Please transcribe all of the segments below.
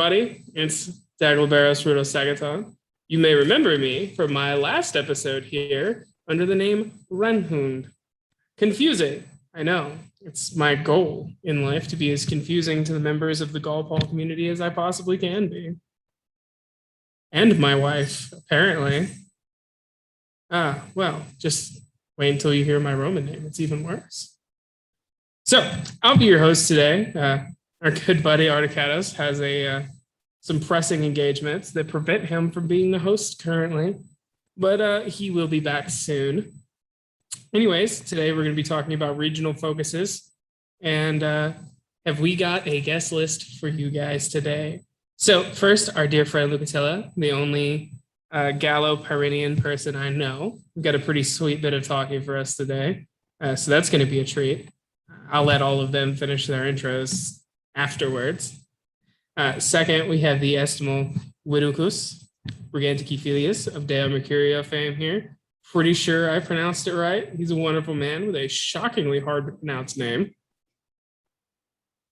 everybody. It's Dagloberos Sagaton. You may remember me from my last episode here under the name Renhund. Confusing, I know. It's my goal in life to be as confusing to the members of the Gaul community as I possibly can be. And my wife, apparently. Well, just wait until you hear my Roman name. It's even worse. So, I'll be your host today. Our good buddy Artocatos has some pressing engagements that prevent him from being the host currently, but he will be back soon. Anyways, today we're going to be talking about regional focuses, and have we got a guest list for you guys today? So first, our dear friend Lucotilla, the only Gallo-Pyrenean person I know. We've got a pretty sweet bit of talking for us today, so that's going to be a treat. I'll let all of them finish their intros afterwards. Second, we have the estimable Viducus, Brigantici of Deo Mercurio fame here. Pretty sure I pronounced it right. He's a wonderful man with a shockingly hard to pronounce name.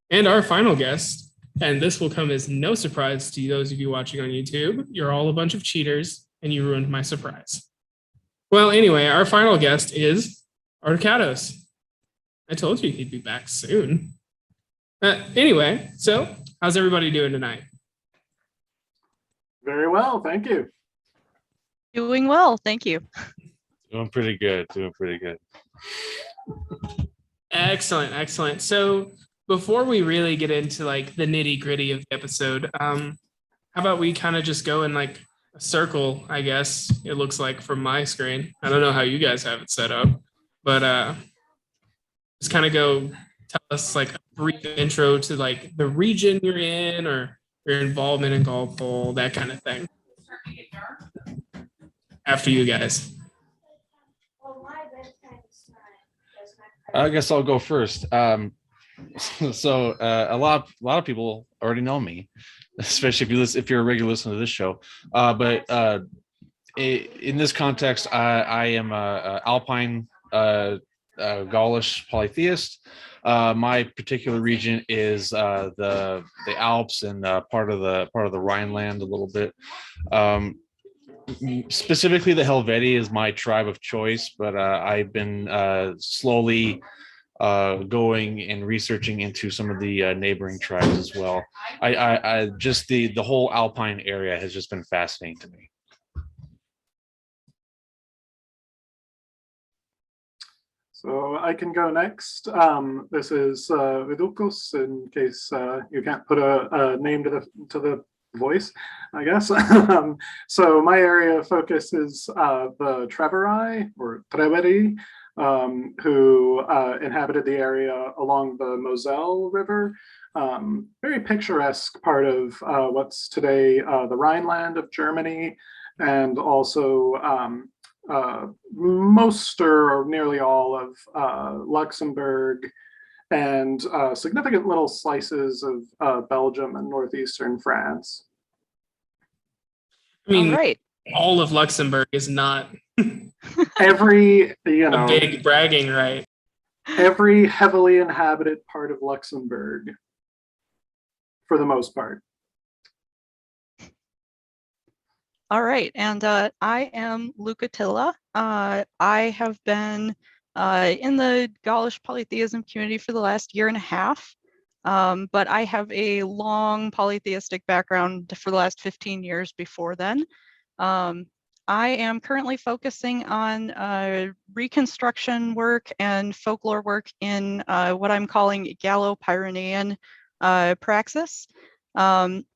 And our final guest, and this will come as no surprise to those of you watching on YouTube, you're all a bunch of cheaters, and you ruined my surprise. Well, anyway, our final guest is Artocatos. I told you he'd be back soon. Anyway, so how's everybody doing tonight? Very well, thank you. Doing well, thank you. Doing pretty good. Excellent. So before we really get into like the nitty gritty of the episode, how about we kind of just go in like a circle, I guess it looks like from my screen. I don't know how you guys have it set up, but just kind of go tell us like a brief intro to like the region you're in or your involvement in Gaul, that kind of thing. After you guys. I guess I'll go first. So a lot of people already know me, especially if you're a regular listener to this show. But in this context, I am a Alpine Gaulish polytheist. My particular region is the Alps and part of the Rhineland a little bit. Specifically, the Helvetii is my tribe of choice, but I've been slowly going and researching into some of the neighboring tribes as well. I just the whole Alpine area has just been fascinating to me. So I can go next. This is Viducus, in case you can't put a name to the voice, I guess. So my area of focus is the Treveri or Treveri, who inhabited the area along the Moselle River. Very picturesque part of what's today the Rhineland of Germany, and also most or nearly all of Luxembourg, and significant little slices of Belgium and northeastern France. I mean, All right. all of Luxembourg is not a big bragging right. Every heavily inhabited part of Luxembourg, for the most part. All right, and I am Lucotilla. I have been in the Gaulish polytheism community for the last year and a half, but I have a long polytheistic background for the last 15 years before then. I am currently focusing on reconstruction work and folklore work in what I'm calling Gallo-Pyrenean praxis.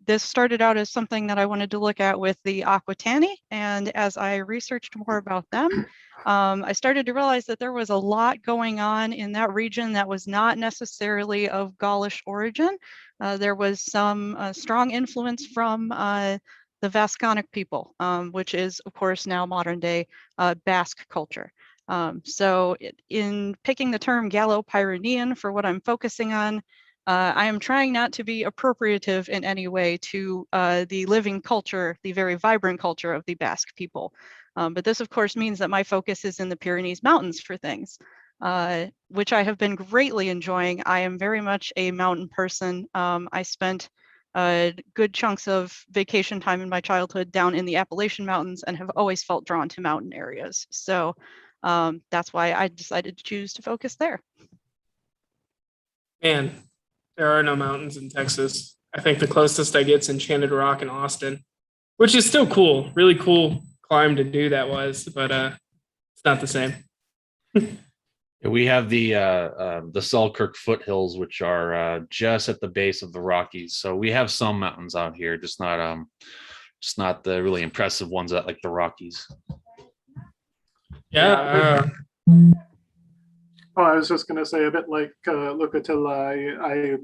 This started out as something that I wanted to look at with the Aquitani, and as I researched more about them, I started to realize that there was a lot going on in that region that was not necessarily of Gaulish origin. There was some strong influence from the Vasconic people, which is, of course, now modern day Basque culture. So in picking the term Gallo-Pyrenean for what I'm focusing on, I am trying not to be appropriative in any way to the living culture, the very vibrant culture of the Basque people. But this, of course, means that my focus is in the Pyrenees Mountains for things, which I have been greatly enjoying. I am very much a mountain person. I spent good chunks of vacation time in my childhood down in the Appalachian Mountains and have always felt drawn to mountain areas. So that's why I decided to choose to focus there. Man, there are no mountains in Texas. I think the closest I get's Enchanted Rock in Austin, which is still cool. Really cool climb to do that was, but it's not the same. We have the Selkirk foothills, which are just at the base of the Rockies. So we have some mountains out here, just not the really impressive ones that like the Rockies. Yeah. Oh, I was just going to say, a bit like Lucotilla, I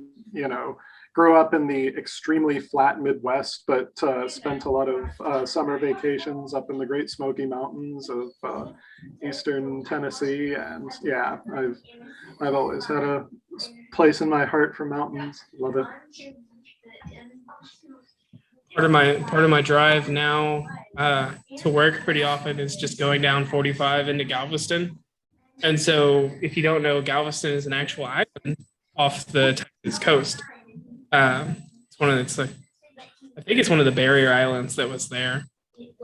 grew up in the extremely flat Midwest, but spent a lot of summer vacations up in the Great Smoky Mountains of eastern Tennessee, and yeah, I've always had a place in my heart for mountains. Love it. Part of my drive now to work pretty often is just going down 45 into Galveston. And so if you don't know, Galveston is an actual island off the Texas coast. I think it's one of the barrier islands that was there.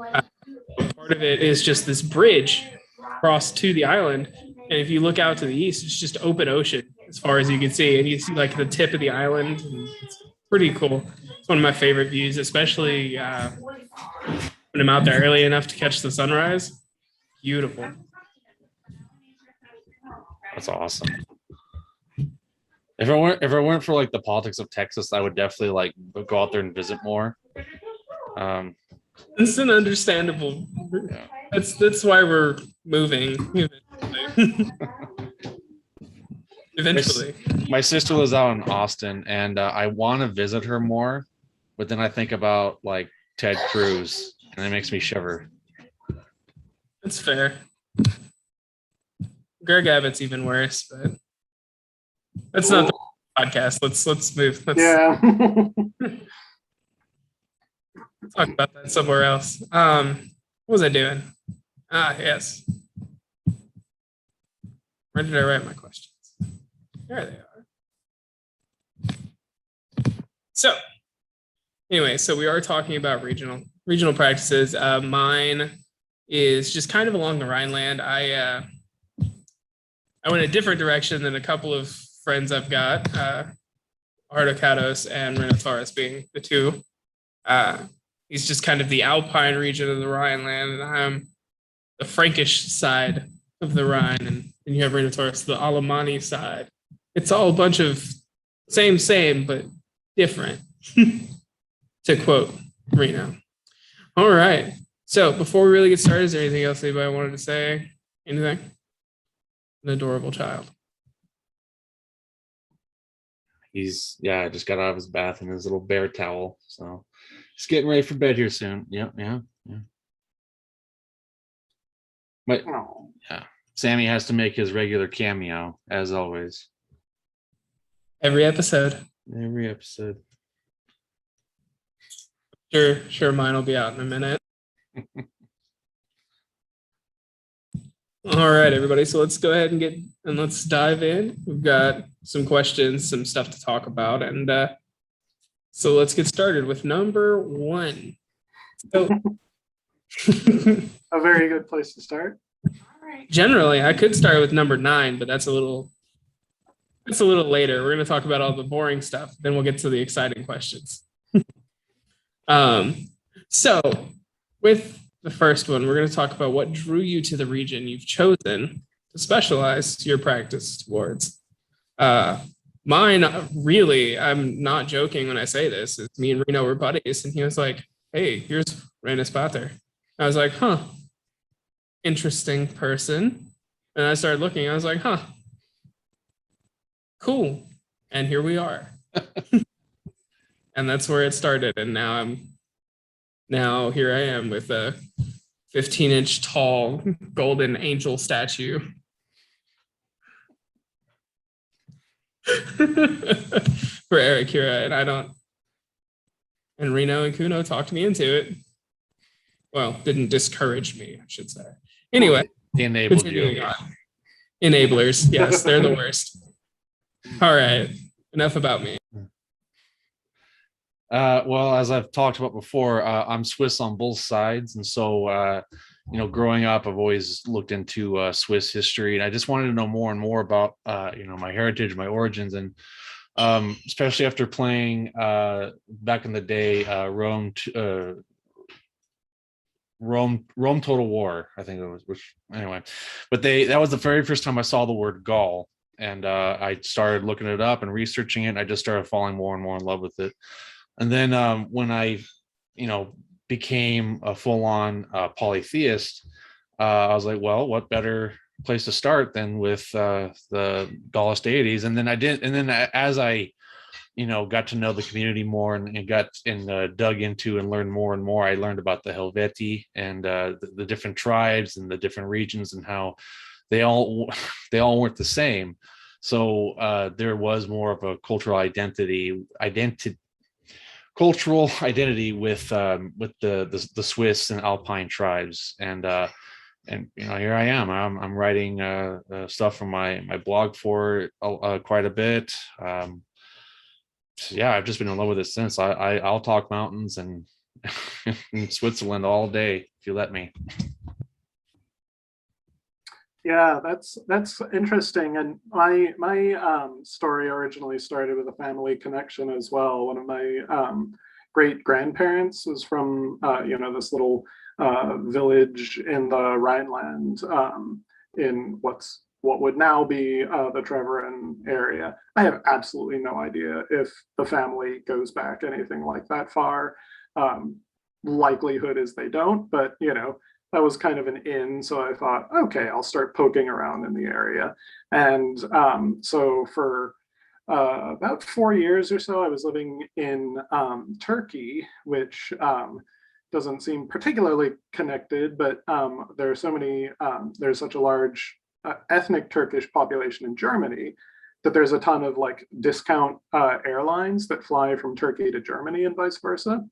Part of it is just this bridge across to the island. And if you look out to the east, it's just open ocean as far as you can see. And you see like the tip of the island. And it's pretty cool. It's one of my favorite views, especially when I'm out there early enough to catch the sunrise. Beautiful. That's awesome. If it weren't for like the politics of Texas, I would definitely like go out there and visit more. It's an understandable. Yeah. That's why we're moving. Eventually. My sister lives out in Austin, and I want to visit her more, but then I think about like Ted Cruz, and it makes me shiver. That's fair. Greg Abbott's even worse, but that's not the podcast. Let's move. Yeah. Talk about that somewhere else. What was I doing? Yes. Where did I write my questions? There they are. So, anyway, we are talking about regional practices. Mine is just kind of along the Rhineland. I went a different direction than a couple of friends I've got, Artocatos and Rhinotaurus being the two. He's just kind of the Alpine region of the Rhineland, and I'm the Frankish side of the Rhine, and you have Rhinotaurus, the Alemanni side. It's all a bunch of same, but different, to quote Reno. All right. So before we really get started, is there anything else anybody wanted to say? Anything? An adorable child. He's just got out of his bath in his little bear towel, so he's getting ready for bed here soon. Yeah. But yeah, Sammy has to make his regular cameo as always. Every episode. Sure, mine will be out in a minute. All right, everybody. So let's go ahead and let's dive in. We've got some questions, some stuff to talk about, and so let's get started with number 1. So, A very good place to start. generally, I could start with number 9, but that's a little later. We're going to talk about all the boring stuff. Then we'll get to the exciting questions. So with the first one, we're going to talk about what drew you to the region you've chosen to specialize your practice towards. Mine, really, I'm not joking when I say this. It's me and Reno were buddies, and he was like, "Hey, here's Renus Pater." I was like, "Huh, interesting person." And I started looking. I was like, "Huh, cool." And here we are. And that's where it started. And now here I am with a 15-inch tall golden angel statue. For Eric here, and Reno and Kuno talked me into it. Well, didn't discourage me, I should say. Anyway, He enabled you. Enablers, yes, they're the worst. All right, enough about me. Well, as I've talked about before, I'm Swiss on both sides, and so growing up, I've always looked into Swiss history, and I just wanted to know more and more about my heritage, my origins, and especially after playing back in the day Rome Total War, I think it was. Which anyway, but that was the very first time I saw the word Gaul, and I started looking it up and researching it. And I just started falling more and more in love with it. And then when I, became a full-on polytheist, I was like, well, what better place to start than with the Gaulish deities? And then as I got to know the community more and got dug into and learned more and more, I learned about the Helvetii and the different tribes and the different regions and how they all weren't the same. So there was more of a cultural identity with the Swiss and Alpine tribes, and here I am. I'm writing stuff from my blog for quite a bit. Yeah, I've just been in love with it since. I'll talk mountains and in Switzerland all day if you let me. Yeah, that's interesting. And my story originally started with a family connection as well. One of my great grandparents was from this little village in the Rhineland, in what would now be the Treverin area. I have absolutely no idea if the family goes back anything like that far. Likelihood is they don't, but that was kind of an in. So I thought, okay, I'll start poking around in the area. And so for about 4 years or so, I was living in Turkey, which doesn't seem particularly connected, but there's such a large ethnic Turkish population in Germany that there's a ton of like discount airlines that fly from Turkey to Germany and vice versa.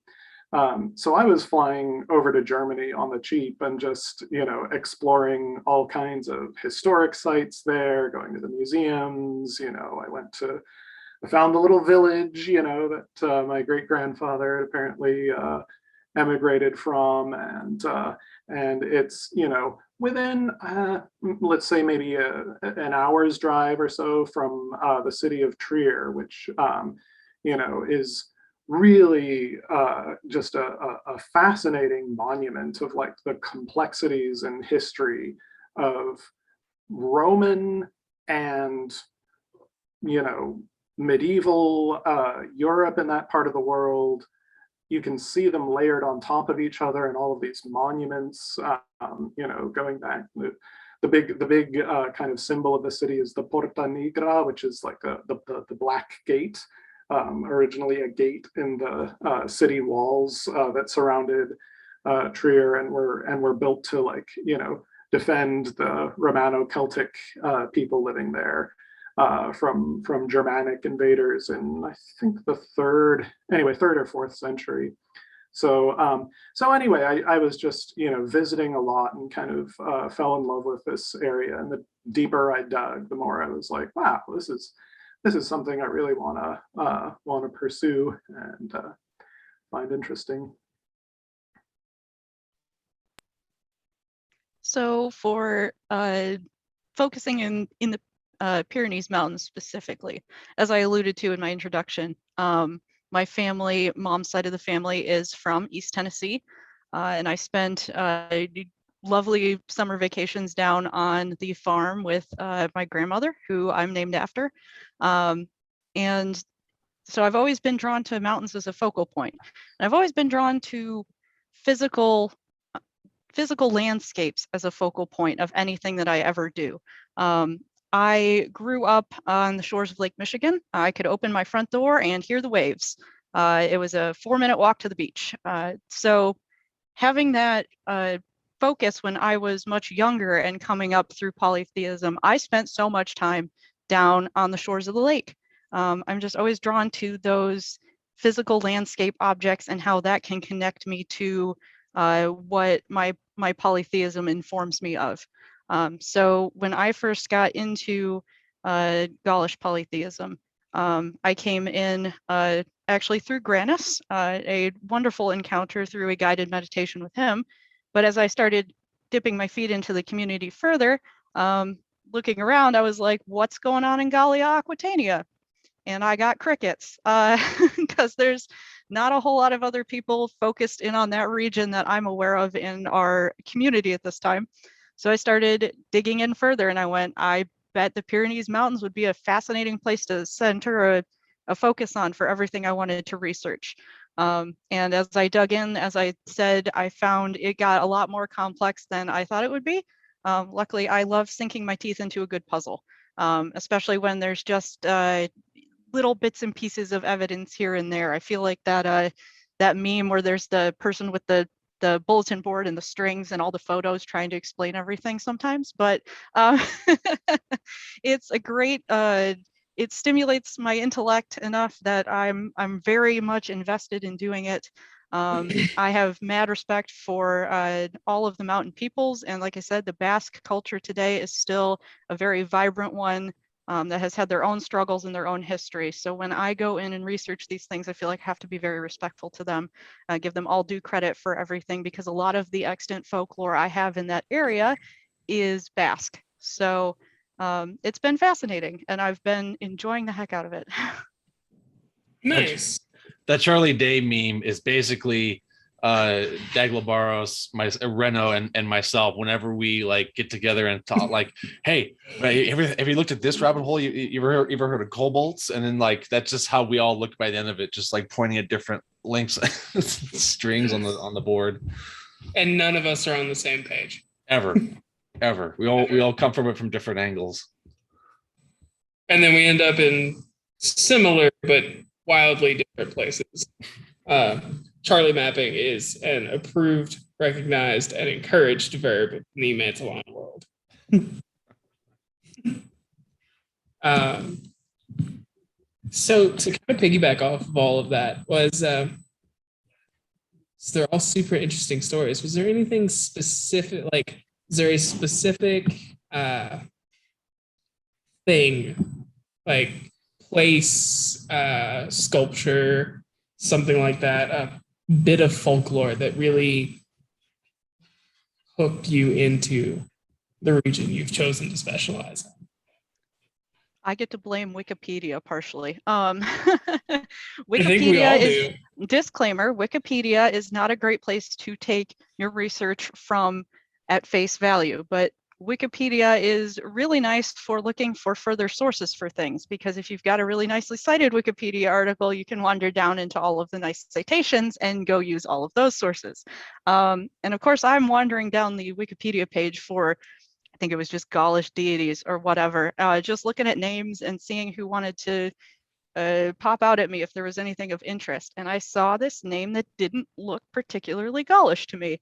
So I was flying over to Germany on the cheap and just, exploring all kinds of historic sites there, going to the museums. I found a little village, that my great grandfather apparently emigrated from, and it's, within, let's say maybe an hour's drive or so from the city of Trier, which, is really just a fascinating monument of like the complexities and history of Roman and medieval Europe in that part of the world. You can see them layered on top of each other and all of these monuments, going back. The big kind of symbol of the city is the Porta Nigra, which is like the black gate. Originally a gate in the city walls that surrounded Trier and were built to defend the Romano-Celtic people living there from Germanic invaders in, I think, the third or fourth century. So anyway, I was just visiting a lot and kind of fell in love with this area. And the deeper I dug, the more I was like, wow, this is something I really want to pursue and find interesting. So for focusing in the Pyrenees Mountains specifically, as I alluded to in my introduction, my family, mom's side of the family, is from East Tennessee, and I spent lovely summer vacations down on the farm with my grandmother, who I'm named after. And so I've always been drawn to mountains as a focal point. And I've always been drawn to physical landscapes as a focal point of anything that I ever do. I grew up on the shores of Lake Michigan. I could open my front door and hear the waves. It was a 4-minute walk to the beach. So having that focus when I was much younger and coming up through polytheism, I spent so much time down on the shores of the lake. I'm just always drawn to those physical landscape objects and how that can connect me to what my polytheism informs me of. So when I first got into Gaulish polytheism, I came in actually through Granis, a wonderful encounter through a guided meditation with him. But as I started dipping my feet into the community further, looking around, I was like, what's going on in Gallia Aquitania? And I got crickets because there's not a whole lot of other people focused in on that region that I'm aware of in our community at this time. So I started digging in further, and I bet the Pyrenees Mountains would be a fascinating place to center a focus on for everything I wanted to research. And as I dug in, as I said, I found it got a lot more complex than I thought it would be. Luckily, I love sinking my teeth into a good puzzle, especially when there's just little bits and pieces of evidence here and there. I feel like that meme where there's the person with the bulletin board and the strings and all the photos trying to explain everything sometimes, but it's a great, it stimulates my intellect enough that I'm very much invested in doing it. I have mad respect for all of the mountain peoples, and like I said, the Basque culture today is still a very vibrant one. That has had their own struggles and their own history. So when I go in and research these things, I feel like I have to be very respectful to them, give them all due credit for everything, because a lot of the extant folklore I have in that area is Basque. So it's been fascinating, and I've been enjoying the heck out of it. Nice. That Charlie Day meme is basically Dagloberos, Reno, and myself. Whenever we like get together and talk, like, hey, have you looked at this rabbit hole? You ever heard of kobolds? And then like that's just how we all look by the end of it, just like pointing at different links, strings on the board. And none of us are on the same page. Ever. We all come from it from different angles. And then we end up in similar but wildly different places. Charlie mapping is an approved, recognized, and encouraged verb in the Mantelon world. So to kind of piggyback off of all of that was, so they're all super interesting stories. Was there anything specific, like, is there a specific thing, like place, sculpture, something like that, bit of folklore that really hooked you into the region you've chosen to specialize in? I get to blame Wikipedia partially. I think we all do. Disclaimer, Wikipedia is not a great place to take your research from at face value, but Wikipedia is really nice for looking for further sources for things, because if you've got a really nicely cited Wikipedia article, you can wander down into all of the nice citations and go use all of those sources. And of course, I'm wandering down the Wikipedia page for, I think it was just Gaulish deities or whatever, just looking at names and seeing who wanted to pop out at me if there was anything of interest. And I saw this name that didn't look particularly Gaulish to me,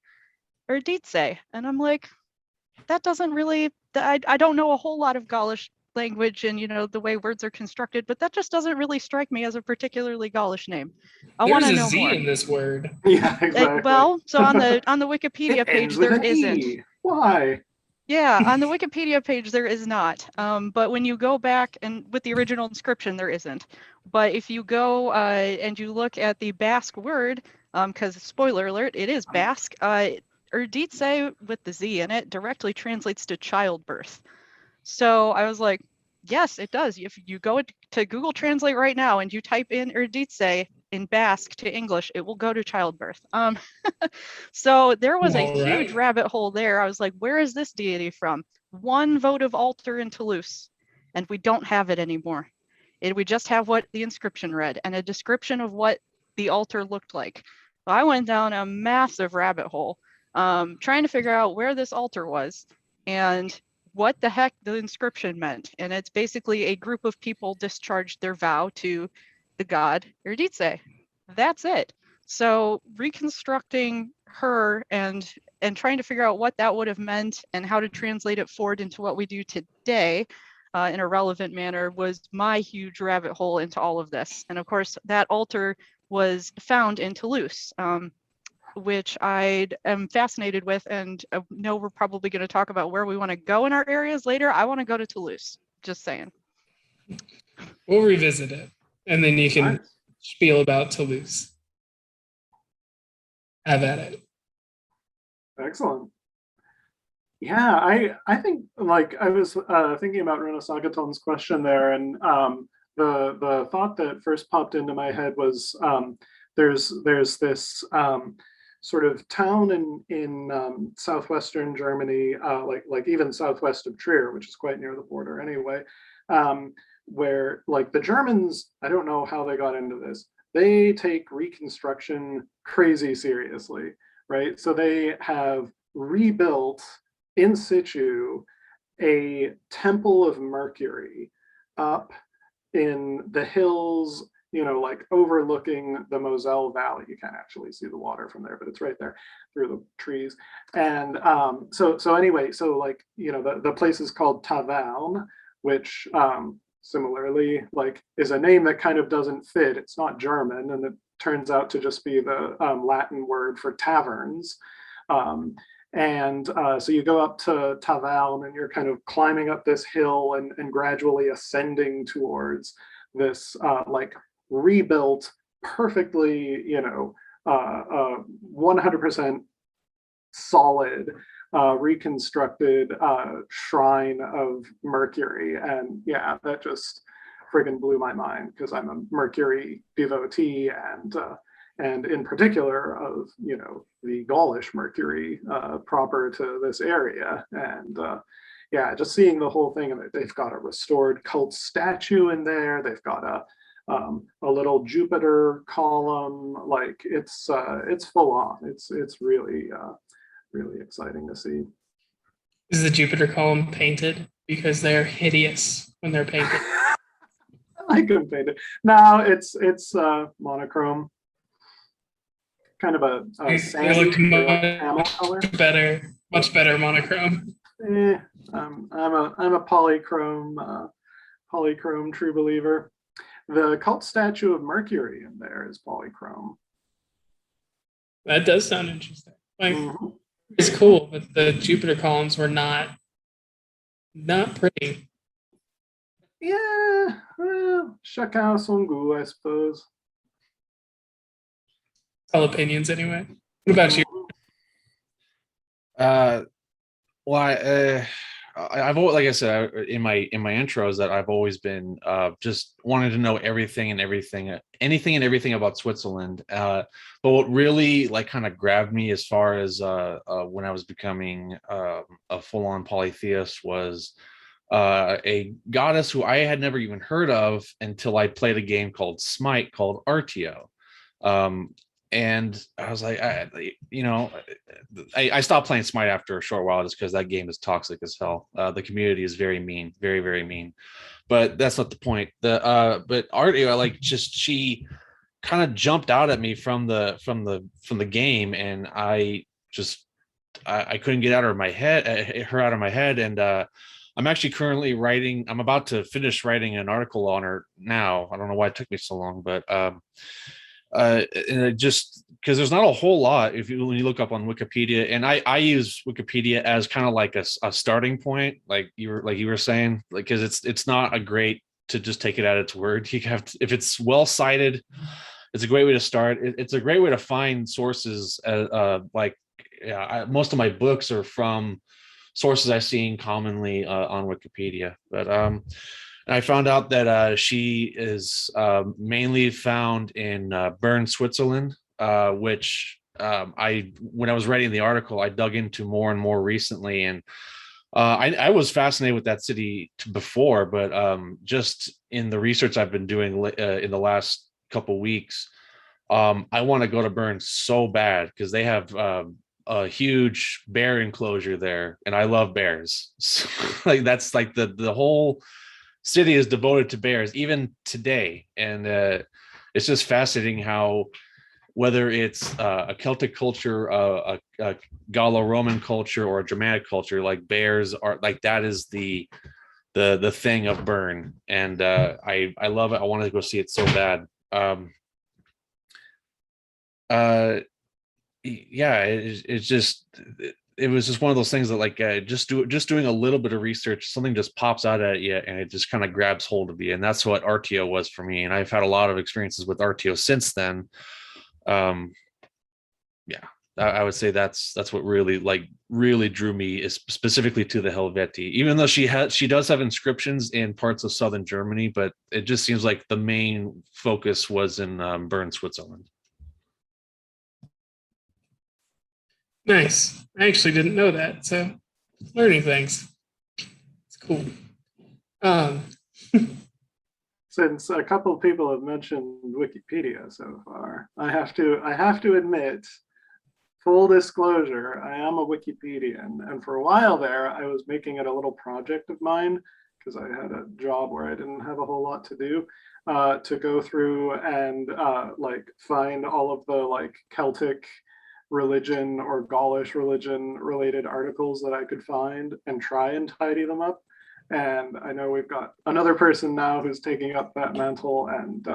Erdice. And I'm like, that doesn't really, I don't know a whole lot of Gaulish language and, you know, the way words are constructed, but that just doesn't really strike me as a particularly Gaulish name. I want to know Z more. in this word. Yeah, exactly. Well, so on the Wikipedia page, there isn't. Why? Yeah, on the Wikipedia page, there is not. But when you go back and with the original inscription, there isn't. But if you go and you look at the Basque word, because spoiler alert, it is Basque, Erdice with the Z in it directly translates to childbirth. So I was like, yes, it does. If you go to Google Translate right now and you type in Erdice in Basque to English, it will go to childbirth. So there was a huge rabbit hole there. I was like, where is this deity from? One votive altar in Toulouse, and we don't have it anymore. We just have what the inscription read and a description of what the altar looked like. So I went down a massive rabbit hole trying to figure out where this altar was and what the heck the inscription meant. And it's basically a group of people discharged their vow to the god Erdice. That's it. So reconstructing her and trying to figure out what that would have meant and how to translate it forward into what we do today in a relevant manner was my huge rabbit hole into all of this. And of course, that altar was found in Toulouse, which I am fascinated with, and I know we're probably going to talk about where we want to go in our areas later. I want to go to Toulouse, just saying. We'll revisit it, and then you can spiel about Toulouse. Have at it. Excellent. Yeah, I think like I was thinking about Renaissagaton's question there, and the thought that first popped into my head was there's this sort of town in southwestern Germany, like even southwest of Trier, which is quite near the border anyway, where like the Germans, I don't know how they got into this. They take reconstruction crazy seriously, right? So they have rebuilt in situ a temple of Mercury up in the hills, like overlooking the Moselle Valley. You can't actually see the water from there, but it's right there through the trees. And so anyway, so like, the place is called Taverne, which similarly like is a name that kind of doesn't fit. It's not German, and it turns out to just be the Latin word for taverns. So you go up to Taverne, and you're kind of climbing up this hill and gradually ascending towards this like rebuilt, perfectly, 100% solid, reconstructed shrine of Mercury. And yeah, that just friggin' blew my mind, because I'm a Mercury devotee, and in particular of the Gaulish Mercury proper to this area. And yeah, just seeing the whole thing, and they've got a restored cult statue in there. They've got a little Jupiter column. Like it's full on. It's really really exciting to see. Is the Jupiter column painted? Because they're hideous when they're painted. I couldn't paint it. No, it's monochrome. Kind of a sandy camel color. Much better monochrome. I'm a polychrome true believer. The cult statue of Mercury in there is polychrome. That does sound interesting. Like it's cool, but the Jupiter columns were not pretty. Yeah, well, chacun son goût, I suppose. All opinions anyway. What about you? Well, I've always, like I said in my intros, that I've always been just wanting to know anything and everything about Switzerland. But what really like kind of grabbed me as far as when I was becoming a full-on polytheist was a goddess who I had never even heard of until I played a game called Smite called Artio. And I was like, I stopped playing Smite after a short while, just because that game is toxic as hell. The community is very mean, very, very mean. But that's not the point. But Artio, like, just she kind of jumped out at me from the game, and I couldn't get her out of my head. And I'm actually currently writing. I'm about to finish writing an article on her now. I don't know why it took me so long, but and it just, because there's not a whole lot when you look up on Wikipedia, and I use Wikipedia as kind of like a starting point, like you were saying, like, because it's not a great to just take it at its word. You have to, if it's well cited, it's a great way to start. It's a great way to find sources. Most of my books are from sources I've seen commonly on Wikipedia, but I found out that she is mainly found in Bern, Switzerland, which when I was writing the article, I dug into more and more recently. And I was fascinated with that city before, but just in the research I've been doing in the last couple weeks, I want to go to Bern so bad, because they have a huge bear enclosure there, and I love bears. So, like, that's like the whole city is devoted to bears even today. And it's just fascinating how, whether it's a Celtic culture, a Gallo-Roman culture, or a Germanic culture, like bears are like, that is the thing of Bern. And I love it. I wanted to go see it so bad. Yeah, it's just it was just one of those things that like just doing a little bit of research, something just pops out at you and it just kind of grabs hold of you. And that's what RTO was for me. And I've had a lot of experiences with RTO since then. Yeah, I would say that's what really drew me is specifically to the Helvetii, even though she does have inscriptions in parts of southern Germany, but it just seems like the main focus was in Bern, Switzerland. Nice. I actually didn't know that, so learning things. It's cool. Since a couple of people have mentioned Wikipedia so far, I have to admit, full disclosure, I am a Wikipedian, and for a while there, I was making it a little project of mine because I had a job where I didn't have a whole lot to do, to go through and like find all of the like Celtic religion or Gaulish religion related articles that I could find and try and tidy them up. And I know we've got another person now who's taking up that mantle, and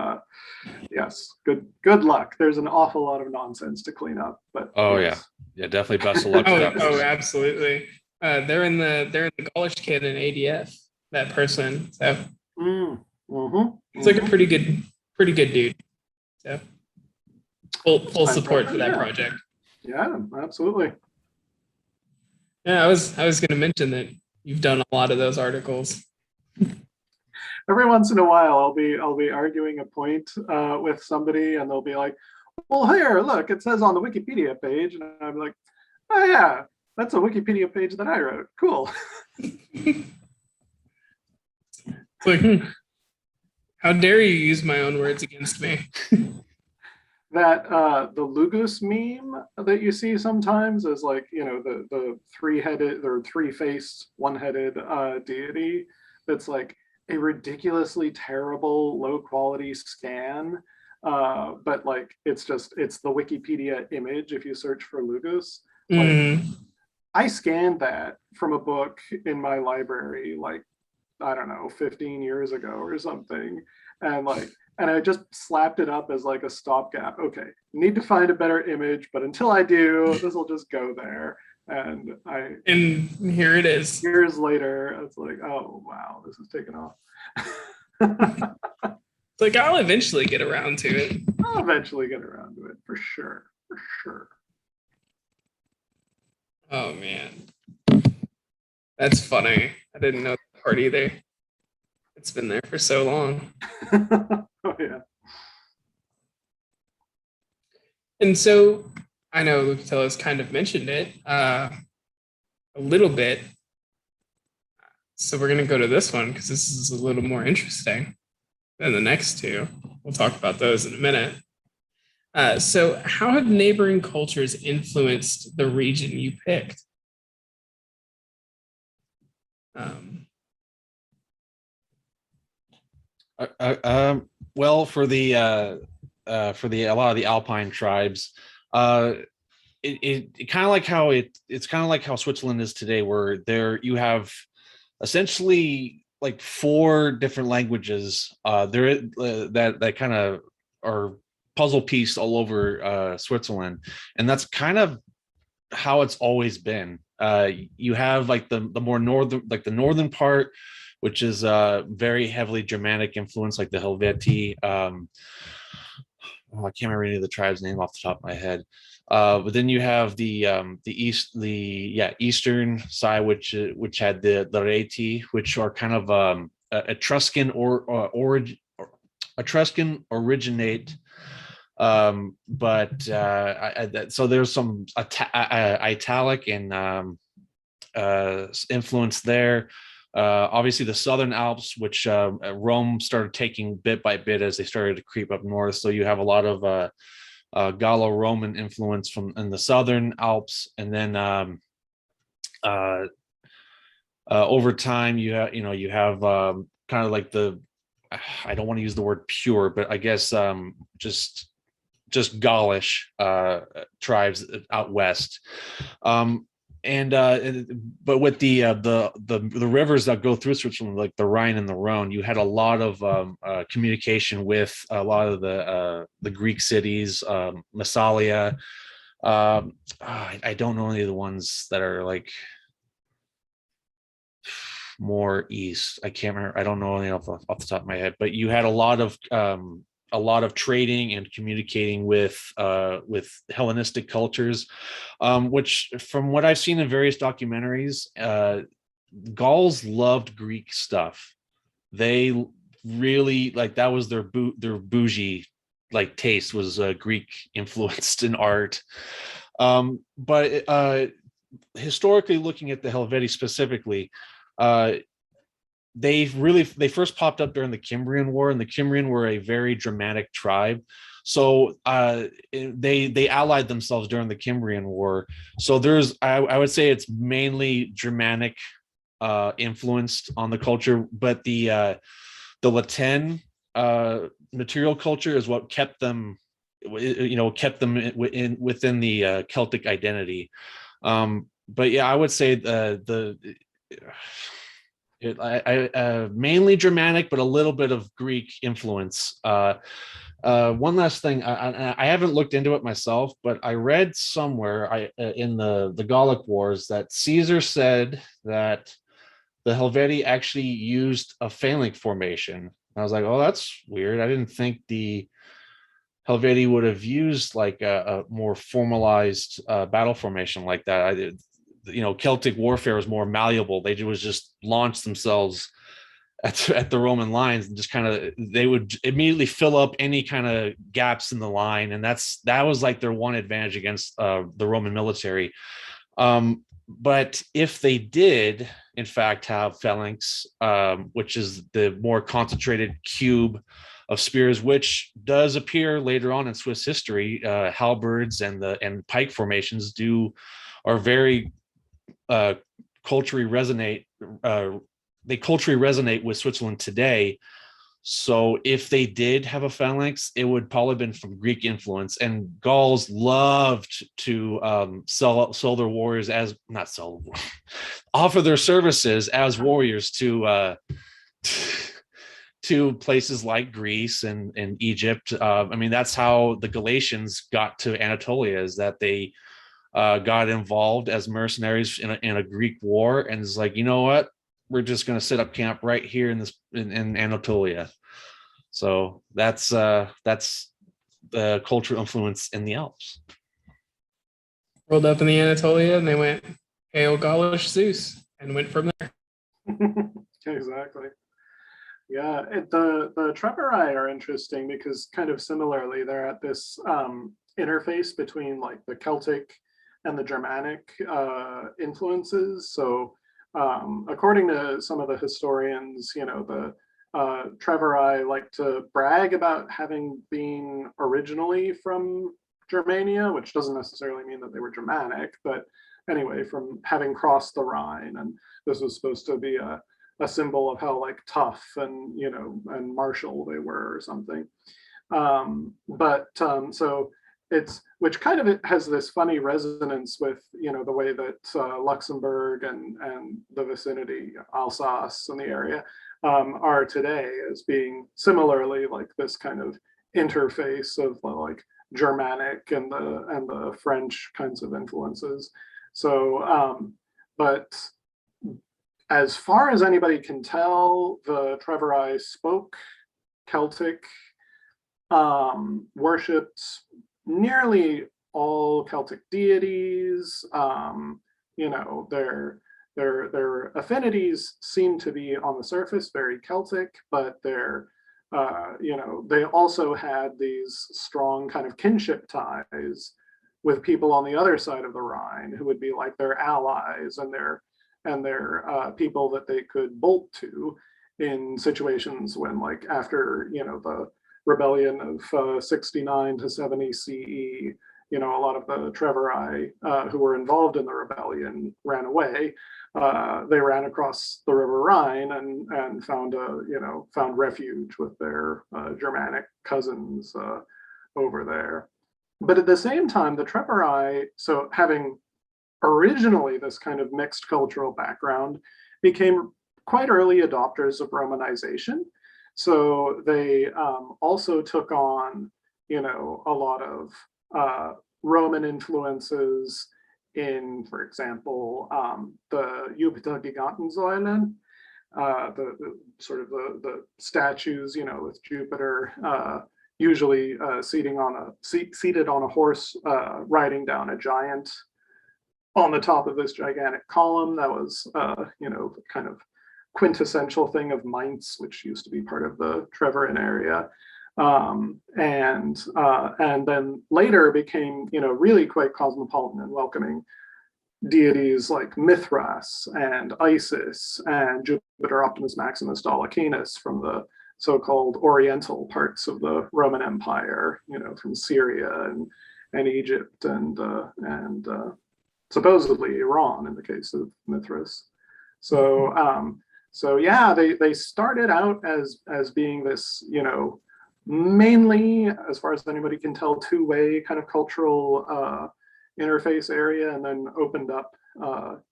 yes, good luck. There's an awful lot of nonsense to clean up, but yes. yeah, definitely best of luck. Oh, absolutely. They're in the Gaulish kid in ADF. That person, so it's like a pretty good dude. So full support for that project. Yeah, absolutely. Yeah, I was going to mention that you've done a lot of those articles. Every once in a while, I'll be arguing a point with somebody, and they'll be like, "Well, here, look, it says on the Wikipedia page," and I'm like, "Oh yeah, that's a Wikipedia page that I wrote. Cool." It's like, how dare you use my own words against me? That the Lugus meme that you see sometimes is like, you know, the three-headed or three-faced, one-headed deity that's like a ridiculously terrible, low-quality scan, but like it's the Wikipedia image if you search for Lugus. Like, I scanned that from a book in my library, like, I don't know, 15 years ago or something, and I just slapped it up as like a stopgap. Okay, need to find a better image, but until I do, this will just go there. And here it is. Years later, it's like, oh wow, this is taking off. It's like I'll eventually get around to it. I'll eventually get around to it for sure. Oh man, that's funny. I didn't know that part either. It's been there for so long. Oh yeah. And so I know Lucatella's kind of mentioned it a little bit. So we're going to go to this one because this is a little more interesting than the next two. We'll talk about those in a minute. So how have neighboring cultures influenced the region you picked? Well, for a lot of the Alpine tribes, it kind of like how it's kind of like how Switzerland is today, where there you have essentially like 4 different languages that kind of are puzzle pieced all over Switzerland, and that's kind of how it's always been. You have like the more northern, like the northern part, which is very heavily Germanic influence, like the Helvetii. I can't remember any of the tribes' name off the top of my head. But then you have the eastern side, which had the Reti, which are kind of Etruscan Etruscan originate. So there's some Italic and influence there. Obviously the Southern Alps, which Rome started taking bit by bit as they started to creep up north. So you have a lot of Gallo-Roman influence in the Southern Alps, and then over time you have kind of like I don't want to use the word pure, but I guess just Gaulish tribes out west. But with the rivers that go through Switzerland, like the Rhine and the Rhone, you had a lot of communication with a lot of the Greek cities, Massalia, I don't know any of the ones that are like more east. I can't remember. I don't know any off the top of my head. But you had a lot of trading and communicating with Hellenistic cultures, which, from what I've seen in various documentaries, Gauls loved Greek stuff. They really, like, that was their bougie like taste, was Greek influenced in art. But historically, looking at the Helvetii specifically, they first popped up during the Cimbrian War, and the Cimbrian were a very dramatic tribe. So they allied themselves during the Cimbrian War. So I would say it's mainly Germanic influenced on the culture, but the Latin material culture is what kept them within the Celtic identity. But yeah, I would say mainly Germanic, but a little bit of Greek influence. One last thing, I haven't looked into it myself, but I read somewhere in the Gallic Wars that Caesar said that the Helvetii actually used a phalanx formation. I was like, oh, that's weird. I didn't think the Helvetii would have used like a more formalized battle formation like that. Celtic warfare was more malleable. They would just launch themselves at the Roman lines, and just they would immediately fill up any kind of gaps in the line, and that was like their one advantage against the Roman military. But if they did, in fact, have phalanx, which is the more concentrated cube of spears, which does appear later on in Swiss history, halberds and pike formations are very culturally resonate. They culturally resonate with Switzerland today. So if they did have a phalanx, it would probably been from Greek influence. And Gauls loved to sell their warriors offer their services as warriors to places like Greece and Egypt. That's how the Galatians got to Anatolia, is that they got involved as mercenaries in a Greek war, and is like, you know what, we're just going to set up camp right here in Anatolia. So that's the cultural influence in the Alps. Rolled up in the Anatolia, and they went, "Hail Gaulish Zeus," and went from there. Exactly. Yeah, the Treveri are interesting because kind of similarly, they're at this interface between like the Celtic and the Germanic influences. So according to some of the historians, the Treveri like to brag about having been originally from Germania, which doesn't necessarily mean that they were Germanic, but anyway, from having crossed the Rhine. And this was supposed to be a symbol of how like tough and and martial they were or something. So it's, which kind of has this funny resonance with the way that Luxembourg and the vicinity, Alsace and the area are today, as being similarly like this kind of interface of like Germanic and the French kinds of influences. So but as far as anybody can tell, the Treveri spoke Celtic, worshipped nearly all Celtic deities. Their affinities seem to be on the surface very Celtic, but they also had these strong kind of kinship ties with people on the other side of the Rhine who would be like their allies and their people that they could bolt to in situations when, like, after the rebellion of 69 to 70 CE, a lot of the Treveri who were involved in the rebellion ran away. They ran across the River Rhine and found refuge with their Germanic cousins over there. But at the same time, the Treveri, so having originally this kind of mixed cultural background, became quite early adopters of Romanization. So they also took on, a lot of Roman influences in, for example, the Jupiter Gigantensäulen, the sort of the statues, with Jupiter usually seated on a horse, riding down a giant on the top of this gigantic column. That was, kind of quintessential thing of Mainz, which used to be part of the Treveran area. And then later became, really quite cosmopolitan and welcoming deities like Mithras and Isis and Jupiter Optimus Maximus Dolicanus from the so-called Oriental parts of the Roman Empire, from Syria and Egypt and supposedly Iran in the case of Mithras. So yeah, they started out as being this, mainly, as far as anybody can tell, two-way kind of cultural interface area, and then opened up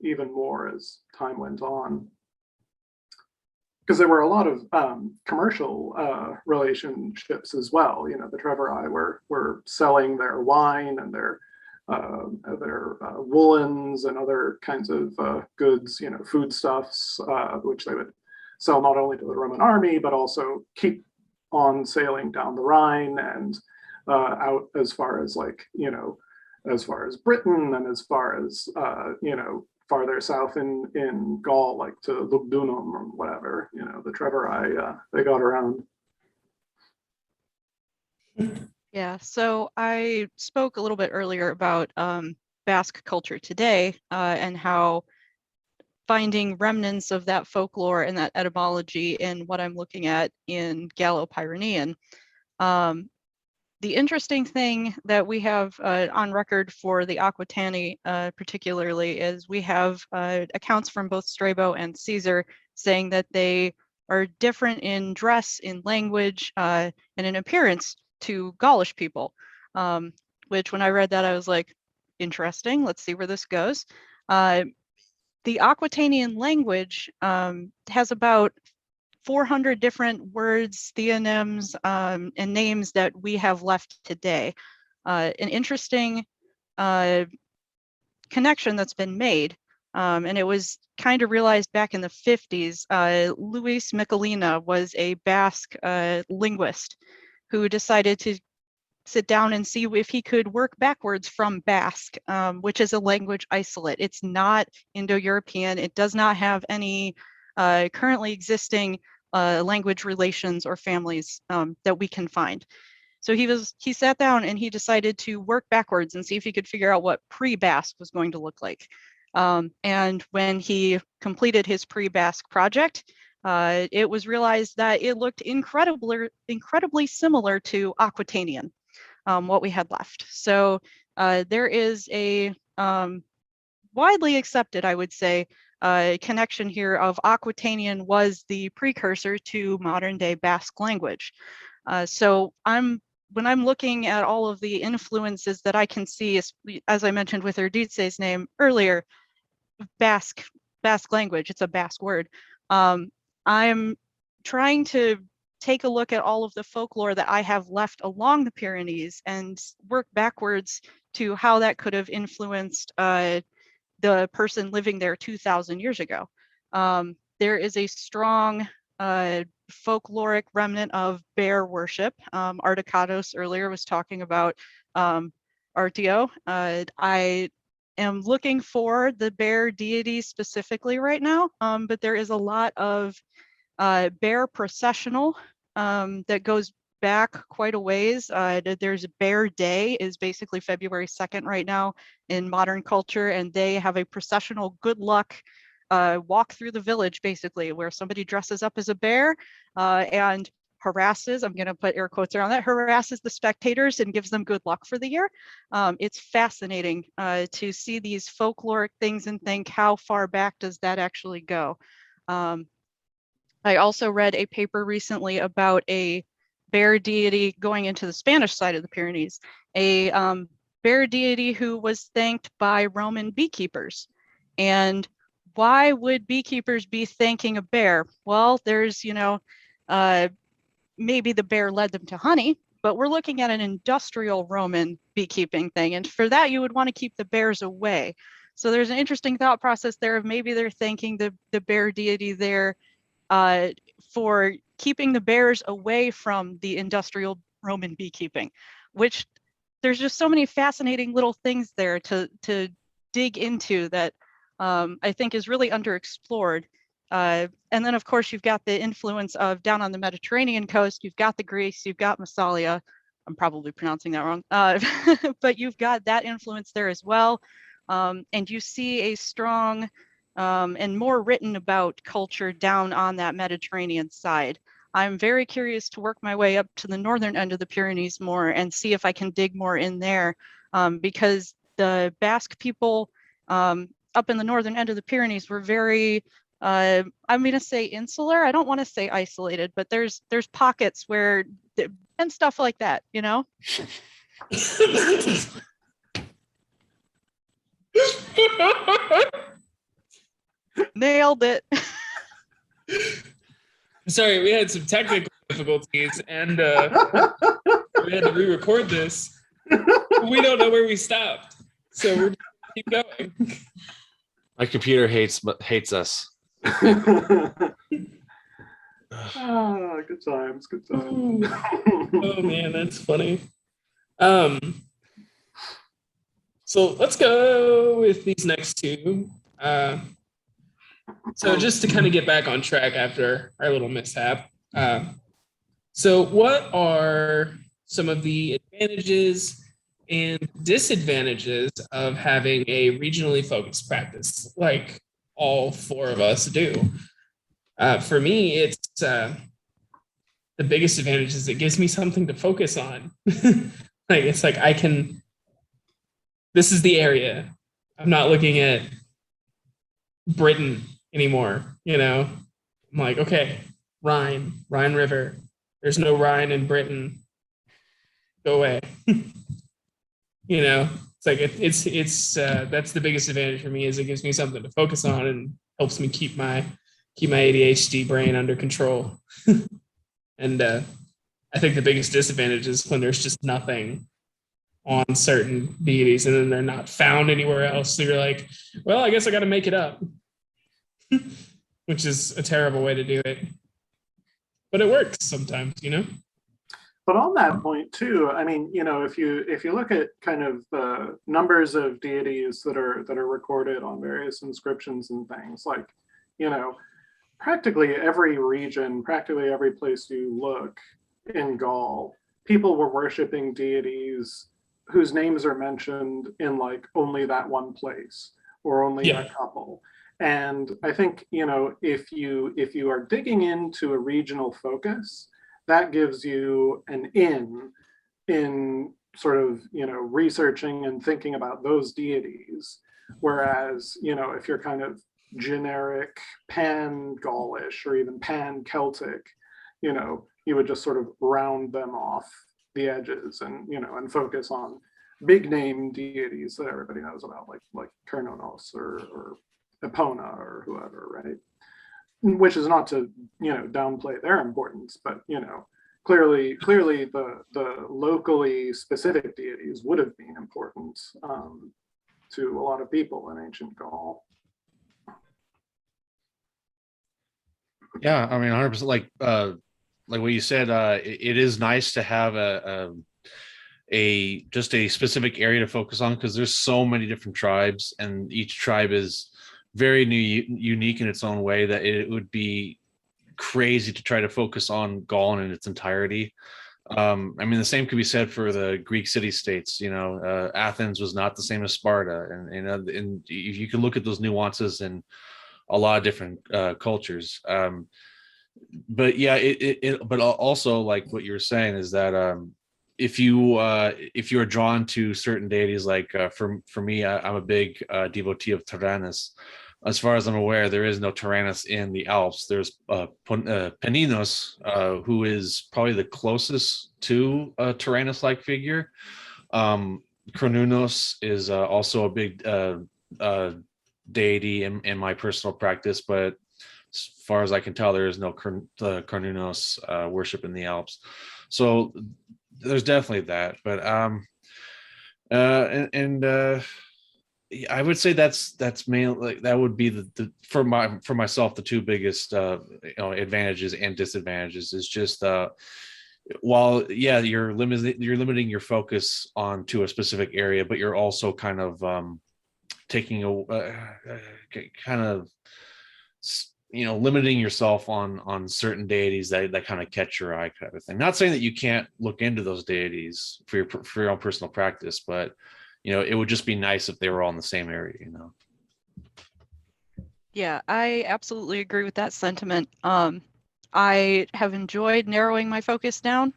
even more as time went on. Because there were a lot of commercial relationships as well. The Treveri were selling their wine and their woolens and other kinds of goods, foodstuffs, which they would sell not only to the Roman army, but also keep on sailing down the Rhine and out as far as as far as Britain and as far as, farther south in Gaul, like to Lugdunum or whatever, the Treveri, they got around. Yeah, so I spoke a little bit earlier about Basque culture today and how finding remnants of that folklore and that etymology in what I'm looking at in Gallo-Pyrenean. The interesting thing that we have on record for the Aquitani particularly is we have accounts from both Strabo and Caesar saying that they are different in dress, in language, and in appearance to Gaulish people, which when I read that, I was like, interesting, let's see where this goes. The Aquitanian language has about 400 different words, theonyms, and names that we have left today. An interesting connection that's been made, and it was kind of realized back in the 50s. Luis Michelina was a Basque linguist who decided to sit down and see if he could work backwards from Basque, which is a language isolate. It's not Indo-European. It does not have any currently existing language relations or families that we can find. So he sat down and he decided to work backwards and see if he could figure out what pre-Basque was going to look like. And when he completed his pre-Basque project, it was realized that it looked incredibly similar to Aquitanian, what we had left. So there is a widely accepted, I would say, connection here of Aquitanian was the precursor to modern day Basque language. So when I'm looking at all of the influences that I can see, as I mentioned with Erdice's name earlier, Basque language, it's a Basque word. I'm trying to take a look at all of the folklore that I have left along the Pyrenees and work backwards to how that could have influenced the person living there 2,000 years ago. There is a strong folkloric remnant of bear worship. Artocatos earlier was talking about Artio. I am looking for the bear deity specifically right now, but there is a lot of bear processional that goes back quite a ways. There's Bear Day is basically February 2nd right now in modern culture, and they have a processional good luck walk through the village basically where somebody dresses up as a bear and harasses, I'm going to put air quotes around that, harasses the spectators and gives them good luck for the year. It's fascinating to see these folkloric things and think how far back does that actually go. I also read a paper recently about a bear deity going into the Spanish side of the Pyrenees, a bear deity who was thanked by Roman beekeepers. And why would beekeepers be thanking a bear? Well, there's, maybe the bear led them to honey, but we're looking at an industrial Roman beekeeping thing. And for that, you would want to keep the bears away. So there's an interesting thought process there of maybe they're thanking the bear deity there for keeping the bears away from the industrial Roman beekeeping, which there's just so many fascinating little things there to dig into that I think is really underexplored. And then, of course, you've got the influence of down on the Mediterranean coast, you've got the Greeks, you've got Massalia. I'm probably pronouncing that wrong, but you've got that influence there as well. And you see a strong and more written about culture down on that Mediterranean side. I'm very curious to work my way up to the northern end of the Pyrenees more and see if I can dig more in there, because the Basque people up in the northern end of the Pyrenees were very, I'm going to say insular. I don't want to say isolated, but there's pockets where, and stuff like that, you know? Nailed it. Sorry, we had some technical difficulties, and we had to re-record this. We don't know where we stopped, so we're just keep going. My computer hates us. Good times, good times. Oh man, that's funny. So let's go with these next two. So just to kind of get back on track after our little mishap. So what are some of the advantages and disadvantages of having a regionally focused practice like all four of us do? For me, it's the biggest advantage is it gives me something to focus on. It's like this is the area. I'm not looking at Britain anymore, I'm like, okay, Rhine River. There's no Rhine in Britain. Go away. It's like it's that's the biggest advantage for me is it gives me something to focus on and helps me keep my ADHD brain under control. And I think the biggest disadvantage is when there's just nothing on certain deities and then they're not found anywhere else. So you're like, well, I guess I got to make it up. Which is a terrible way to do it, but it works sometimes, But on that point too, I mean, if you look at kind of the numbers of deities that are recorded on various inscriptions and things, like, practically every region, practically every place you look in Gaul, people were worshiping deities whose names are mentioned in like only that one place or only a couple. And I think, if you are digging into a regional focus, that gives you an in sort of, researching and thinking about those deities. Whereas, if you're kind of generic pan-Gaulish or even pan-Celtic, you would just sort of round them off the edges and, and focus on big name deities that everybody knows about, like Kernonos or Epona or whoever, right? Which is not to downplay their importance, but clearly the locally specific deities would have been important to a lot of people in ancient Gaul. Yeah, I mean, 100%. Like what you said, it is nice to have just a specific area to focus on because there's so many different tribes, and each tribe is very unique in its own way that it would be crazy to try to focus on Gaul in its entirety. I mean, the same could be said for the Greek city-states. Athens was not the same as Sparta, and you can look at those nuances in a lot of different cultures. But yeah, but also like what you were saying is that if you are drawn to certain deities, like for me, I'm a big devotee of Tyrannus. As far as I'm aware, there is no Tyrannus in the Alps. There's Paninos, who is probably the closest to a Tyrannus-like figure. Kronunos is also a big deity in my personal practice, but as far as I can tell, there is no Kronunos worship in the Alps. So there's definitely that, but I would say that's mainly, like, that would be the for myself, the two biggest advantages and disadvantages is just while yeah, you're limiting your focus onto a specific area, but you're also kind of taking kind of limiting yourself on certain deities that kind of catch your eye, kind of thing. Not saying that you can't look into those deities for your own personal practice, but it would just be nice if they were all in the same area. Yeah, I absolutely agree with that sentiment. I have enjoyed narrowing my focus down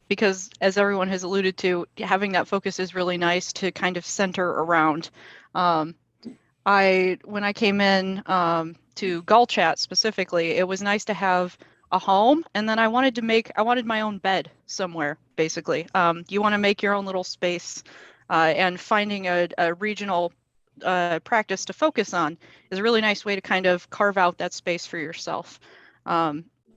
because, as everyone has alluded to, having that focus is really nice to kind of center around. When I came in to GaulCast specifically, it was nice to have a home, and then I wanted my own bed somewhere, basically. You want to make your own little space, and finding a regional practice to focus on is a really nice way to kind of carve out that space for yourself.